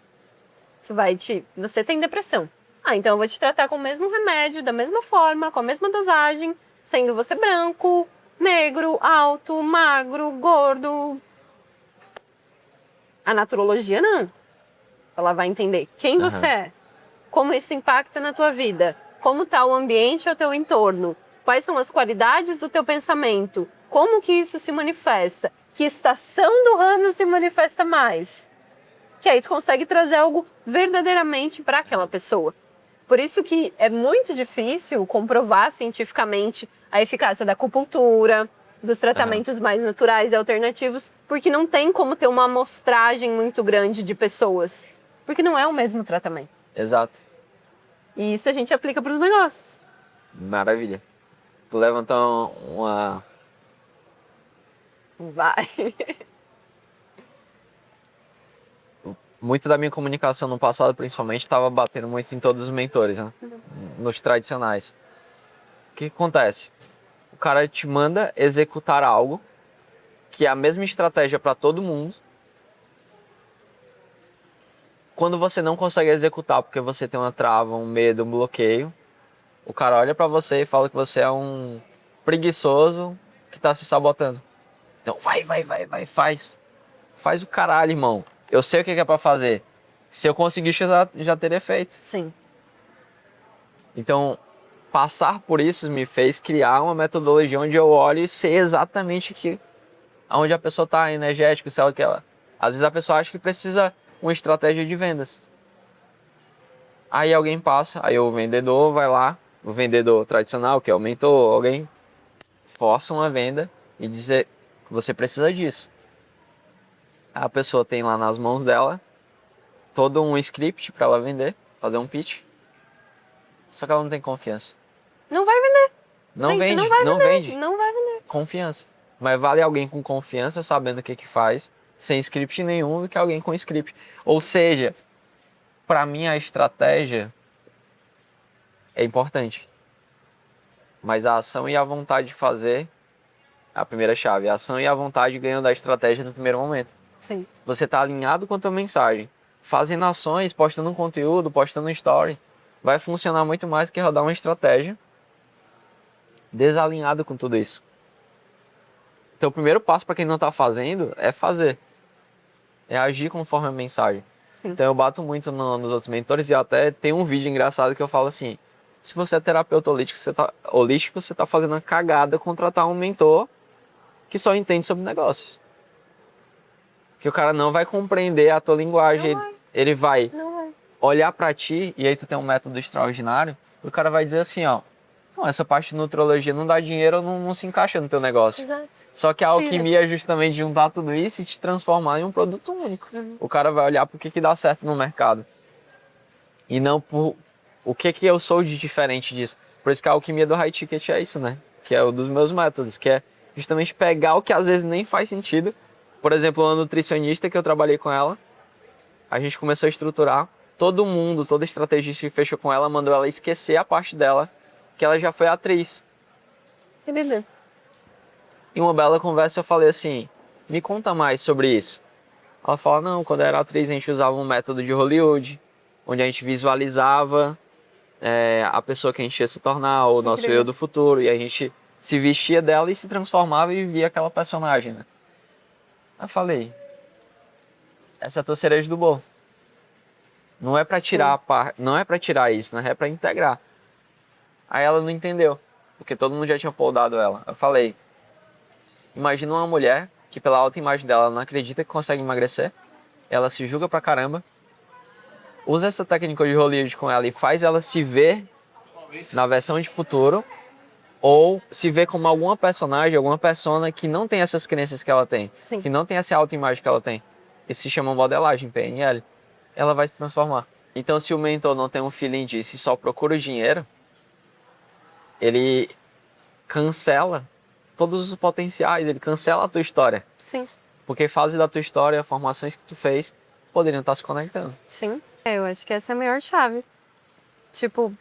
que você tem depressão. Então eu vou te tratar com o mesmo remédio, da mesma forma, com a mesma dosagem, sendo você branco, negro, alto, magro, gordo. A naturologia não. Ela vai entender quem você é, como isso impacta na tua vida, como está o ambiente ao teu entorno, quais são as qualidades do teu pensamento, como que isso se manifesta, que estação do ano se manifesta mais. Que aí tu consegue trazer algo verdadeiramente para aquela pessoa. Por isso que é muito difícil comprovar cientificamente a eficácia da acupuntura, dos tratamentos mais naturais e alternativos, porque não tem como ter uma amostragem muito grande de pessoas, porque não é o mesmo tratamento. Exato. E isso a gente aplica para os negócios. Maravilha. Tu levantou uma... Vai. Muito da minha comunicação no passado, principalmente, estava batendo muito em todos os mentores, né? Nos tradicionais. O que acontece? O cara te manda executar algo que é a mesma estratégia para todo mundo. Quando você não consegue executar porque você tem uma trava, um medo, um bloqueio, o cara olha para você e fala que você é um preguiçoso que tá se sabotando. Então vai, faz. Faz o caralho, irmão. Eu sei o que é para fazer. Se eu conseguisse, já teria feito. Sim. Então, passar por isso me fez criar uma metodologia onde eu olho e sei exatamente o que onde a pessoa está energética, sei lá o que ela. Às vezes a pessoa acha que precisa uma estratégia de vendas. Aí alguém passa, aí o vendedor vai lá, o vendedor tradicional, que é o mentor, alguém força uma venda e dizer que você precisa disso. A pessoa tem lá nas mãos dela todo um script para ela vender, fazer um pitch. Só que ela não tem confiança. Não vai vender. Não Gente, vende, não vai não vender. vende. Não vai vender. Confiança. Mas vale alguém com confiança, sabendo o que faz, sem script nenhum, do que alguém com script. Ou seja, para mim a estratégia é importante. Mas a ação e a vontade de fazer é a primeira chave. A ação e a vontade ganham da estratégia no primeiro momento. Sim. Você está alinhado com a tua mensagem. Fazendo ações, postando um conteúdo, postando um story. Vai funcionar muito mais que rodar uma estratégia desalinhado com tudo isso. Então o primeiro passo para quem não está fazendo é fazer. É agir conforme a mensagem. Sim. Então eu bato muito nos outros mentores e até tem um vídeo engraçado que eu falo assim: se você é terapeuta holístico, você tá fazendo uma cagada contratar um mentor que só entende sobre negócios. Que o cara não vai compreender a tua linguagem, ele vai olhar para ti, e aí tu tem um método extraordinário, o cara vai dizer assim, ó, não, essa parte de nutrologia não dá dinheiro, não se encaixa no teu negócio. Exato. Só que a alquimia é justamente juntar tudo isso e te transformar em um produto único. O cara vai olhar pro que dá certo no mercado. E não por o que eu sou de diferente disso. Por isso que a alquimia do high ticket é isso, né? Que é um dos meus métodos, que é justamente pegar o que às vezes nem faz sentido. Por exemplo, uma nutricionista que eu trabalhei com ela, a gente começou a estruturar, todo mundo, toda estrategista que fechou com ela, mandou ela esquecer a parte dela, que ela já foi atriz. Querida. Em uma bela conversa eu falei assim, me conta mais sobre isso. Ela fala, não, quando eu era atriz a gente usava um método de Hollywood, onde a gente visualizava a pessoa que a gente ia se tornar, o nosso eu do futuro, e a gente se vestia dela e se transformava e vivia aquela personagem, né? Aí eu falei, essa é a tua cereja do bolo. Não é pra tirar a parte, não é pra tirar isso, né? É pra integrar. Aí ela não entendeu, porque todo mundo já tinha podado ela. Eu falei, imagina uma mulher que pela autoimagem dela não acredita que consegue emagrecer, ela se julga pra caramba, usa essa técnica de Hollywood com ela e faz ela se ver na versão de futuro, ou se ver como alguma personagem, alguma persona que não tem essas crenças que ela tem, Sim. que não tem essa autoimagem que ela tem. Isso se chama modelagem, PNL. Ela vai se transformar. Então, se o mentor não tem um feeling disso e só procura o dinheiro, ele cancela todos os potenciais, ele cancela a tua história. Sim. Porque fase da tua história, formações que tu fez, poderiam estar se conectando. Sim. Eu acho que essa é a maior chave. Tipo,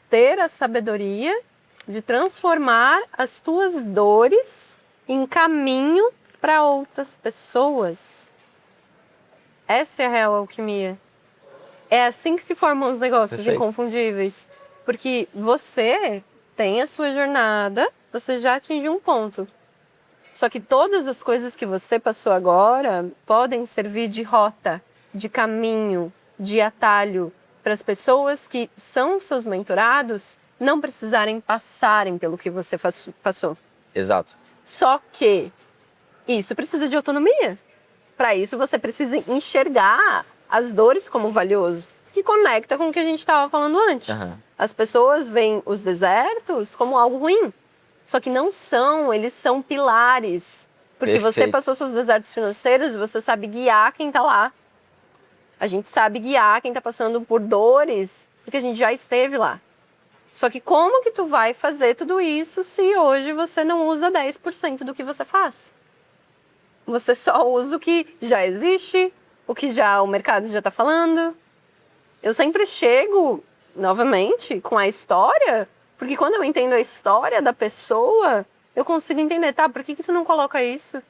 ter a sabedoria de transformar as tuas dores em caminho para outras pessoas. Essa é a real alquimia. É assim que se formam os negócios Perfeito. inconfundíveis. Porque você tem a sua jornada, você já atingiu um ponto. Só que todas as coisas que você passou agora podem servir de rota, de caminho, de atalho para as pessoas que são seus mentorados não precisarem passarem pelo que você passou. Exato. Só que isso precisa de autonomia. Para isso você precisa enxergar as dores como valioso, que conecta com o que a gente estava falando antes. Uhum. As pessoas veem os desertos como algo ruim. Só que não são, eles são pilares. Porque Perfeito. você passou seus desertos financeiros, você sabe guiar quem está lá. A gente sabe guiar quem está passando por dores, porque a gente já esteve lá. Só que como que tu vai fazer tudo isso se hoje você não usa 10% do que você faz? Você só usa o que já existe, o que já o mercado já está falando. Eu sempre chego, novamente, com a história, porque quando eu entendo a história da pessoa, eu consigo entender, tá, por que tu não coloca isso?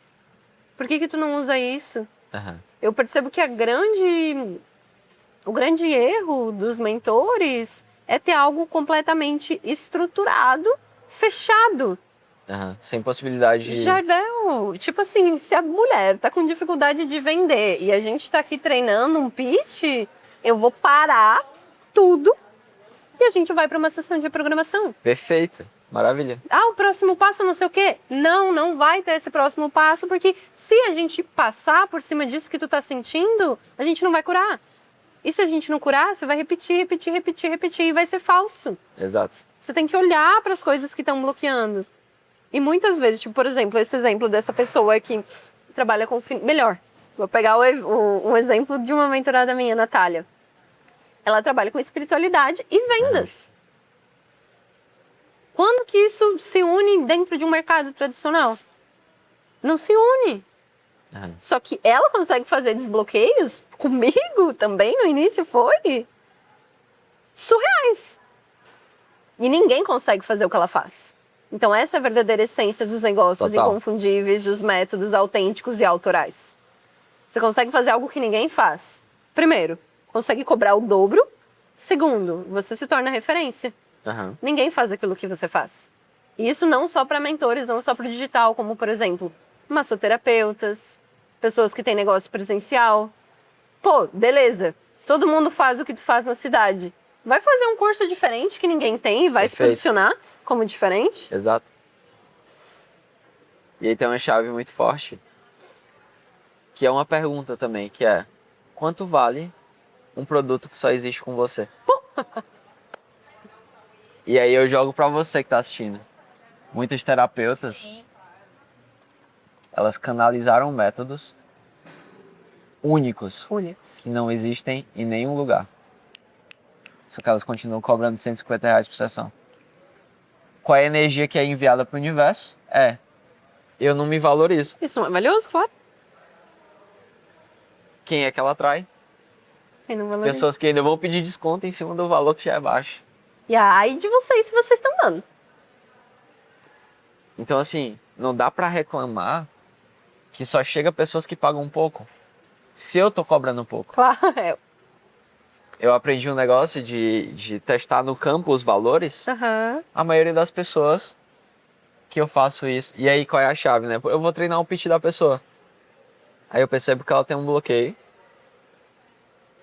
Por que tu não usa isso? Uhum. Eu percebo que o grande erro dos mentores é ter algo completamente estruturado, fechado. Uhum. Sem possibilidade de... Jardel, tipo assim, se a mulher tá com dificuldade de vender e a gente tá aqui treinando um pitch, eu vou parar tudo e a gente vai para uma sessão de programação. Perfeito. Maravilha. O próximo passo não sei o quê. Não vai ter esse próximo passo, porque se a gente passar por cima disso que tu tá sentindo, a gente não vai curar. E se a gente não curar, você vai repetir, e vai ser falso. Exato. Você tem que olhar para as coisas que estão bloqueando. E muitas vezes, tipo, por exemplo, esse exemplo dessa pessoa que trabalha com... Melhor, vou pegar um exemplo de uma mentorada minha, Natália. Ela trabalha com espiritualidade e vendas. Quando que isso se une dentro de um mercado tradicional? Não se une. Só que ela consegue fazer desbloqueios comigo também no início foi surreais. E ninguém consegue fazer o que ela faz. Então essa é a verdadeira essência dos negócios Total. inconfundíveis, dos métodos autênticos e autorais. Você consegue fazer algo que ninguém faz. Primeiro, consegue cobrar o dobro. Segundo, você se torna referência. Uhum. Ninguém faz aquilo que você faz. E isso não só para mentores, não só para o digital, como, por exemplo, massoterapeutas, pessoas que têm negócio presencial. Pô, beleza, todo mundo faz o que tu faz na cidade. Vai fazer um curso diferente que ninguém tem e vai se Perfeito. posicionar como diferente? Exato. E aí tem uma chave muito forte, que é uma pergunta também, que é: quanto vale um produto que só existe com você? E aí eu jogo pra você que tá assistindo. Muitos terapeutas, elas canalizaram métodos únicos Únicos. que não existem em nenhum lugar. Só que elas continuam cobrando R$ 150 por sessão. Qual é a energia que é enviada para o universo? Eu não me valorizo. Isso não é valioso, claro. Quem é que ela atrai? Quem não valoriza. Pessoas que ainda vão pedir desconto em cima do valor que já é baixo. E aí de vocês, se vocês estão dando. Então, assim, não dá pra reclamar que só chega pessoas que pagam um pouco. Se eu tô cobrando um pouco. Claro, Eu aprendi um negócio de testar no campo os valores. Aham. A maioria das pessoas que eu faço isso. E aí, qual é a chave, né? Eu vou treinar o pitch da pessoa. Aí eu percebo que ela tem um bloqueio.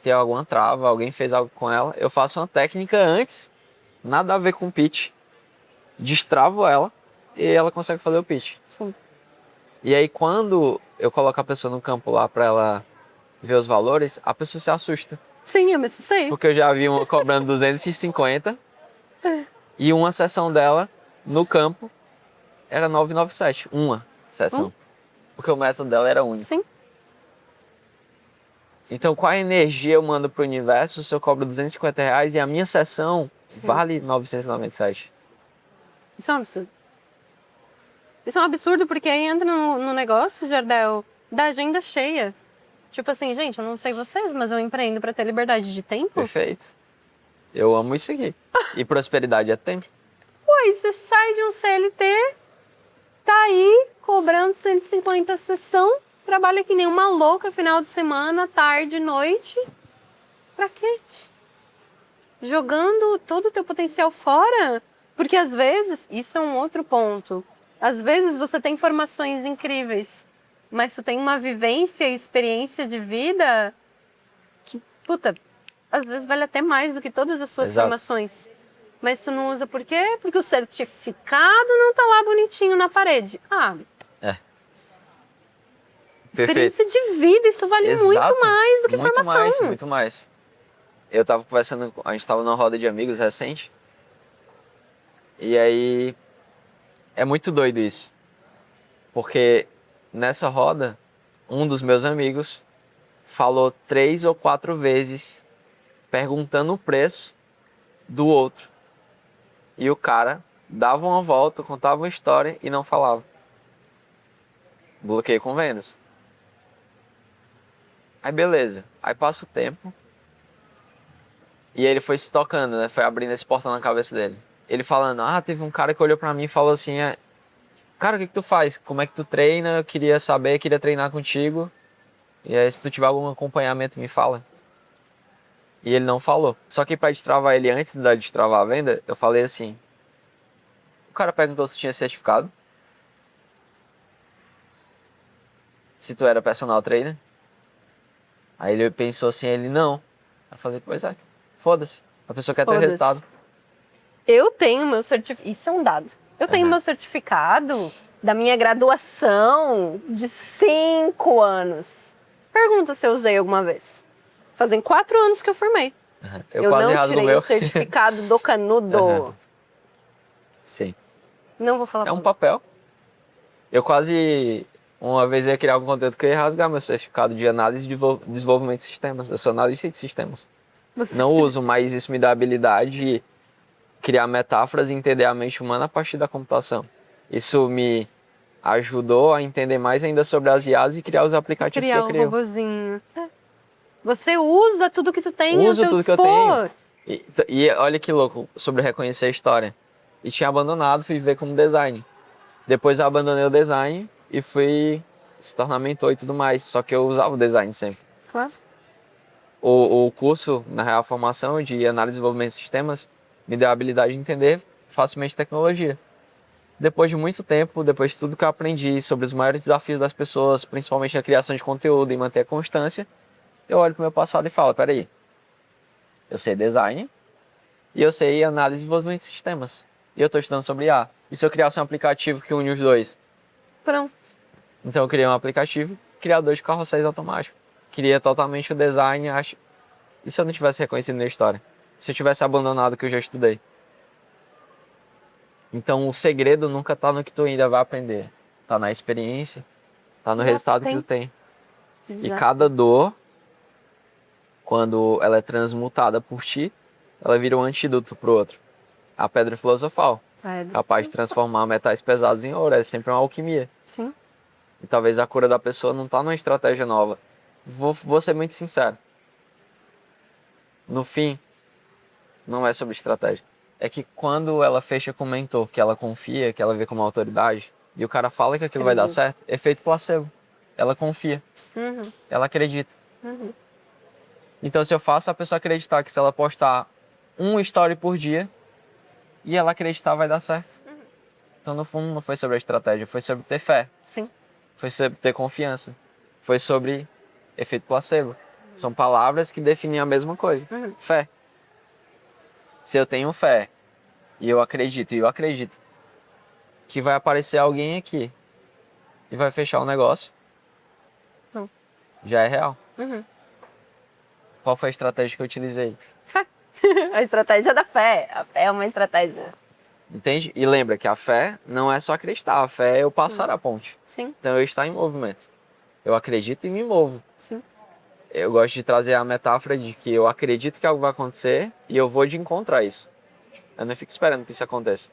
Tem alguma trava, alguém fez algo com ela. Eu faço uma técnica antes, nada a ver com pitch. Destravo ela e ela consegue fazer o pitch. Sim. E aí, quando eu coloco a pessoa no campo lá pra ela ver os valores, a pessoa se assusta. Sim, eu me assustei. Porque eu já vi uma cobrando 250 e uma sessão dela no campo era 997. Uma sessão. Porque o método dela era único. Sim. Então, qual a energia eu mando pro universo se eu cobro R$ 250 e a minha sessão vale 997? Isso é um absurdo. Isso é um absurdo porque aí entra no negócio, Jardel, da agenda cheia. Tipo assim, gente, eu não sei vocês, mas eu empreendo para ter liberdade de tempo. Perfeito. Eu amo isso aqui. E prosperidade é tempo. Pois, você sai de um CLT, tá aí cobrando 150 a sessão, trabalha que nem uma louca final de semana, tarde, noite. Pra quê? Jogando todo o teu potencial fora? Porque às vezes, isso é um outro ponto, às vezes você tem informações incríveis, mas tu tem uma vivência e experiência de vida que, puta, às vezes vale até mais do que todas as suas Exato. formações. Mas tu não usa por quê? Porque o certificado não tá lá bonitinho na parede. Experiência de vida, isso vale Exato. muito mais do que muito formação. Mais, muito mais. Eu tava conversando, a gente tava numa roda de amigos recente. E aí, é muito doido isso. Porque nessa roda, um dos meus amigos falou 3 ou 4 vezes perguntando o preço do outro. E o cara dava uma volta, contava uma história e não falava. Bloqueio com vendas. Aí beleza, aí passa o tempo e ele foi se tocando, né? Foi abrindo esse portão na cabeça dele. Ele falando, teve um cara que olhou pra mim e falou assim, cara, o que tu faz? Como é que tu treina? Eu queria saber, queria treinar contigo. E aí, se tu tiver algum acompanhamento, me fala. E ele não falou. Só que pra destravar ele, antes de destravar a venda, eu falei assim, o cara perguntou se tinha certificado, se tu era personal trainer. Aí ele pensou assim, ele não. Eu falei, pois é, foda-se. A pessoa quer ter Foda-se. resultado. Eu tenho meu certificado. Isso é um dado. Eu tenho meu certificado da minha graduação de 5 anos. Pergunta se eu usei alguma vez. Fazem 4 anos que eu formei. Eu quase não rasgo o tirei meu. o certificado do canudo. Sim. Não vou falar É um pra papel. Eu quase, uma vez ia criar algum conteúdo que eu ia rasgar meu certificado de análise e desenvolvimento de sistemas. Eu sou analista de sistemas. você. Não uso, mas isso me dá a habilidade de criar metáforas e entender a mente humana a partir da computação. Isso me ajudou a entender mais ainda sobre as IAs e criar os aplicativos que Criar eu um crio. robozinho. Você usa tudo que tu tem ao Uso teu tudo que eu dispor. tenho. E olha que louco sobre reconhecer a história. E tinha abandonado, fui ver como design. Depois eu abandonei o design e fui se tornar mentor e tudo mais. Só que eu usava o design sempre. Claro. O curso, na real, a formação de análise e desenvolvimento de sistemas, me deu a habilidade de entender facilmente tecnologia. Depois de muito tempo, depois de tudo que eu aprendi sobre os maiores desafios das pessoas, principalmente a criação de conteúdo e manter a constância, eu olho para o meu passado e falo, peraí, eu sei design e eu sei análise e desenvolvimento de sistemas. E eu estou estudando sobre IA. E se eu criasse um aplicativo que une os dois? Pronto. Então eu criei um aplicativo, criador de carrosséis automáticos. Queria totalmente o design, acho. E se eu não tivesse reconhecido minha história? Se eu tivesse abandonado o que eu já estudei? Então o segredo nunca está no que tu ainda vai aprender. Está na experiência, está no Já resultado tem. que tu tem. E Já. cada dor, quando ela é transmutada por ti, ela vira um antídoto pro outro. A pedra filosofal, capaz de transformar metais pesados em ouro, é sempre uma alquimia. Sim. E talvez a cura da pessoa não está numa estratégia nova. Vou ser muito sincero. No fim, não é sobre estratégia. É que quando ela fecha com o mentor, que ela confia, que ela vê como autoridade, e o cara fala que aquilo vai dar certo, efeito placebo. Ela confia. Ela acredita. Então se eu faço a pessoa acreditar que se ela postar um story por dia, e ela acreditar vai dar certo. Então no fundo não foi sobre a estratégia, foi sobre ter fé. Sim. Foi sobre ter confiança. Foi sobre efeito placebo. São palavras que definem a mesma coisa. Fé. Se eu tenho fé e eu acredito que vai aparecer alguém aqui e vai fechar o negócio, já é real. Qual foi a estratégia que eu utilizei? Fé. A estratégia da fé. A fé é uma estratégia. Entende? E lembra que a fé não é só acreditar, a fé é eu passar a ponte. Sim. Então eu estar em movimento. Eu acredito e me movo. Sim. Eu gosto de trazer a metáfora de que eu acredito que algo vai acontecer e eu vou de encontro a isso. Eu não fico esperando que isso aconteça.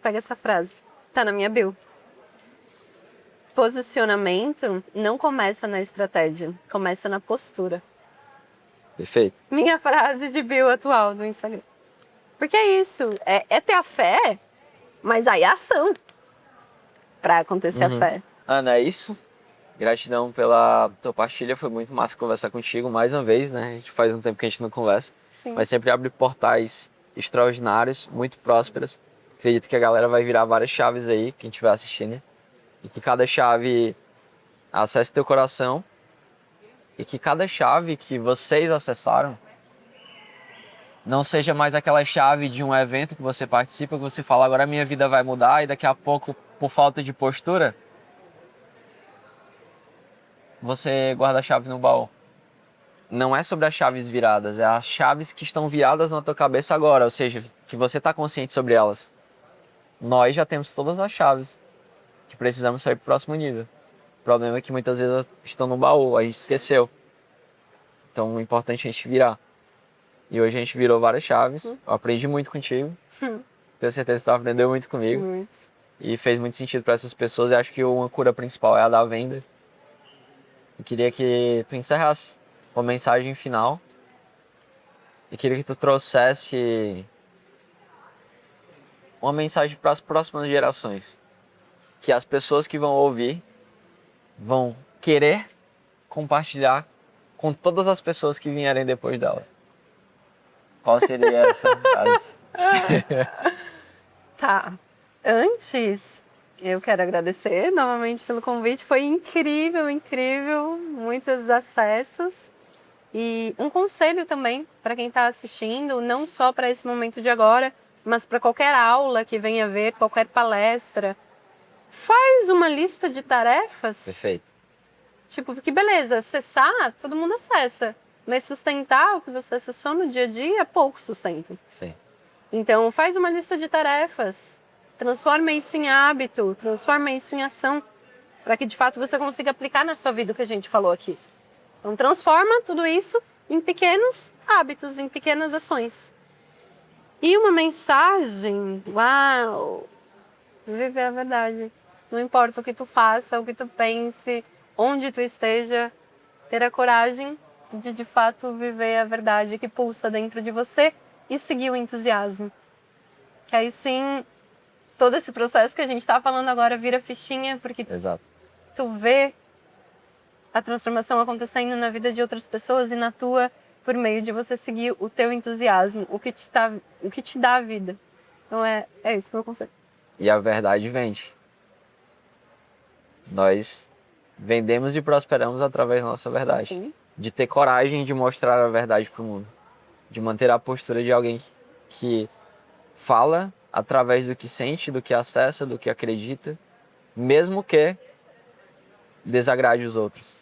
Pega essa frase. Tá na minha bio. Posicionamento não começa na estratégia, começa na postura. Perfeito? Minha frase de bio atual do Instagram. Porque é isso, é ter a fé, mas aí é ação pra acontecer a fé. Ana, é isso. Gratidão pela tua partilha, foi muito massa conversar contigo mais uma vez, né? A gente faz um tempo que a gente não conversa, Sim. mas sempre abre portais extraordinários, muito prósperos. Acredito que a galera vai virar várias chaves aí, quem estiver assistindo, e que cada chave acesse teu coração e que cada chave que vocês acessaram não seja mais aquela chave de um evento que você participa, que você fala, agora a minha vida vai mudar e daqui a pouco, por falta de postura, você guarda a chave no baú. Não é sobre as chaves viradas, é as chaves que estão viradas na tua cabeça agora, ou seja, que você está consciente sobre elas. Nós já temos todas as chaves que precisamos sair para o próximo nível. O problema é que muitas vezes estão no baú, a gente esqueceu. Então é importante a gente virar. E hoje a gente virou várias chaves, eu aprendi muito contigo, tenho certeza que tu aprendeu muito comigo. Muito. E fez muito sentido para essas pessoas, e acho que uma cura principal é a da venda. Eu queria que tu encerrasse com uma mensagem final. Eu queria que tu trouxesse uma mensagem para as próximas gerações. Que as pessoas que vão ouvir vão querer compartilhar com todas as pessoas que vierem depois delas. Qual seria essa? Tá. Antes, eu quero agradecer novamente pelo convite. Foi incrível, incrível. Muitos acessos. E um conselho também para quem está assistindo, não só para esse momento de agora, mas para qualquer aula que venha ver, qualquer palestra, faz uma lista de tarefas. Perfeito. Tipo, porque beleza, acessar, todo mundo acessa. Mas sustentar o que você acessou no dia a dia é pouco sustento. Sim. Então, faz uma lista de tarefas. Transforma isso em hábito, transforma isso em ação, para que de fato você consiga aplicar na sua vida o que a gente falou aqui. Então, transforma tudo isso em pequenos hábitos, em pequenas ações. E uma mensagem, uau, viver a verdade. Não importa o que tu faça, o que tu pense, onde tu esteja, ter a coragem de fato viver a verdade que pulsa dentro de você e seguir o entusiasmo. Que aí sim, todo esse processo que a gente está falando agora vira fichinha, porque Exato. tu vê a transformação acontecendo na vida de outras pessoas e na tua, por meio de você seguir o teu entusiasmo, o que te dá a vida. Então é esse o meu conselho. E a verdade vende. Nós vendemos e prosperamos através da nossa verdade. Sim. De ter coragem de mostrar a verdade para o mundo. De manter a postura de alguém que fala através do que sente, do que acessa, do que acredita, mesmo que desagrade os outros.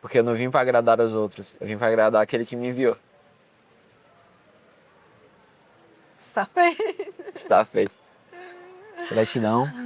Porque eu não vim para agradar os outros, eu vim para agradar aquele que me enviou. Está feito. Está feito. Gratidão.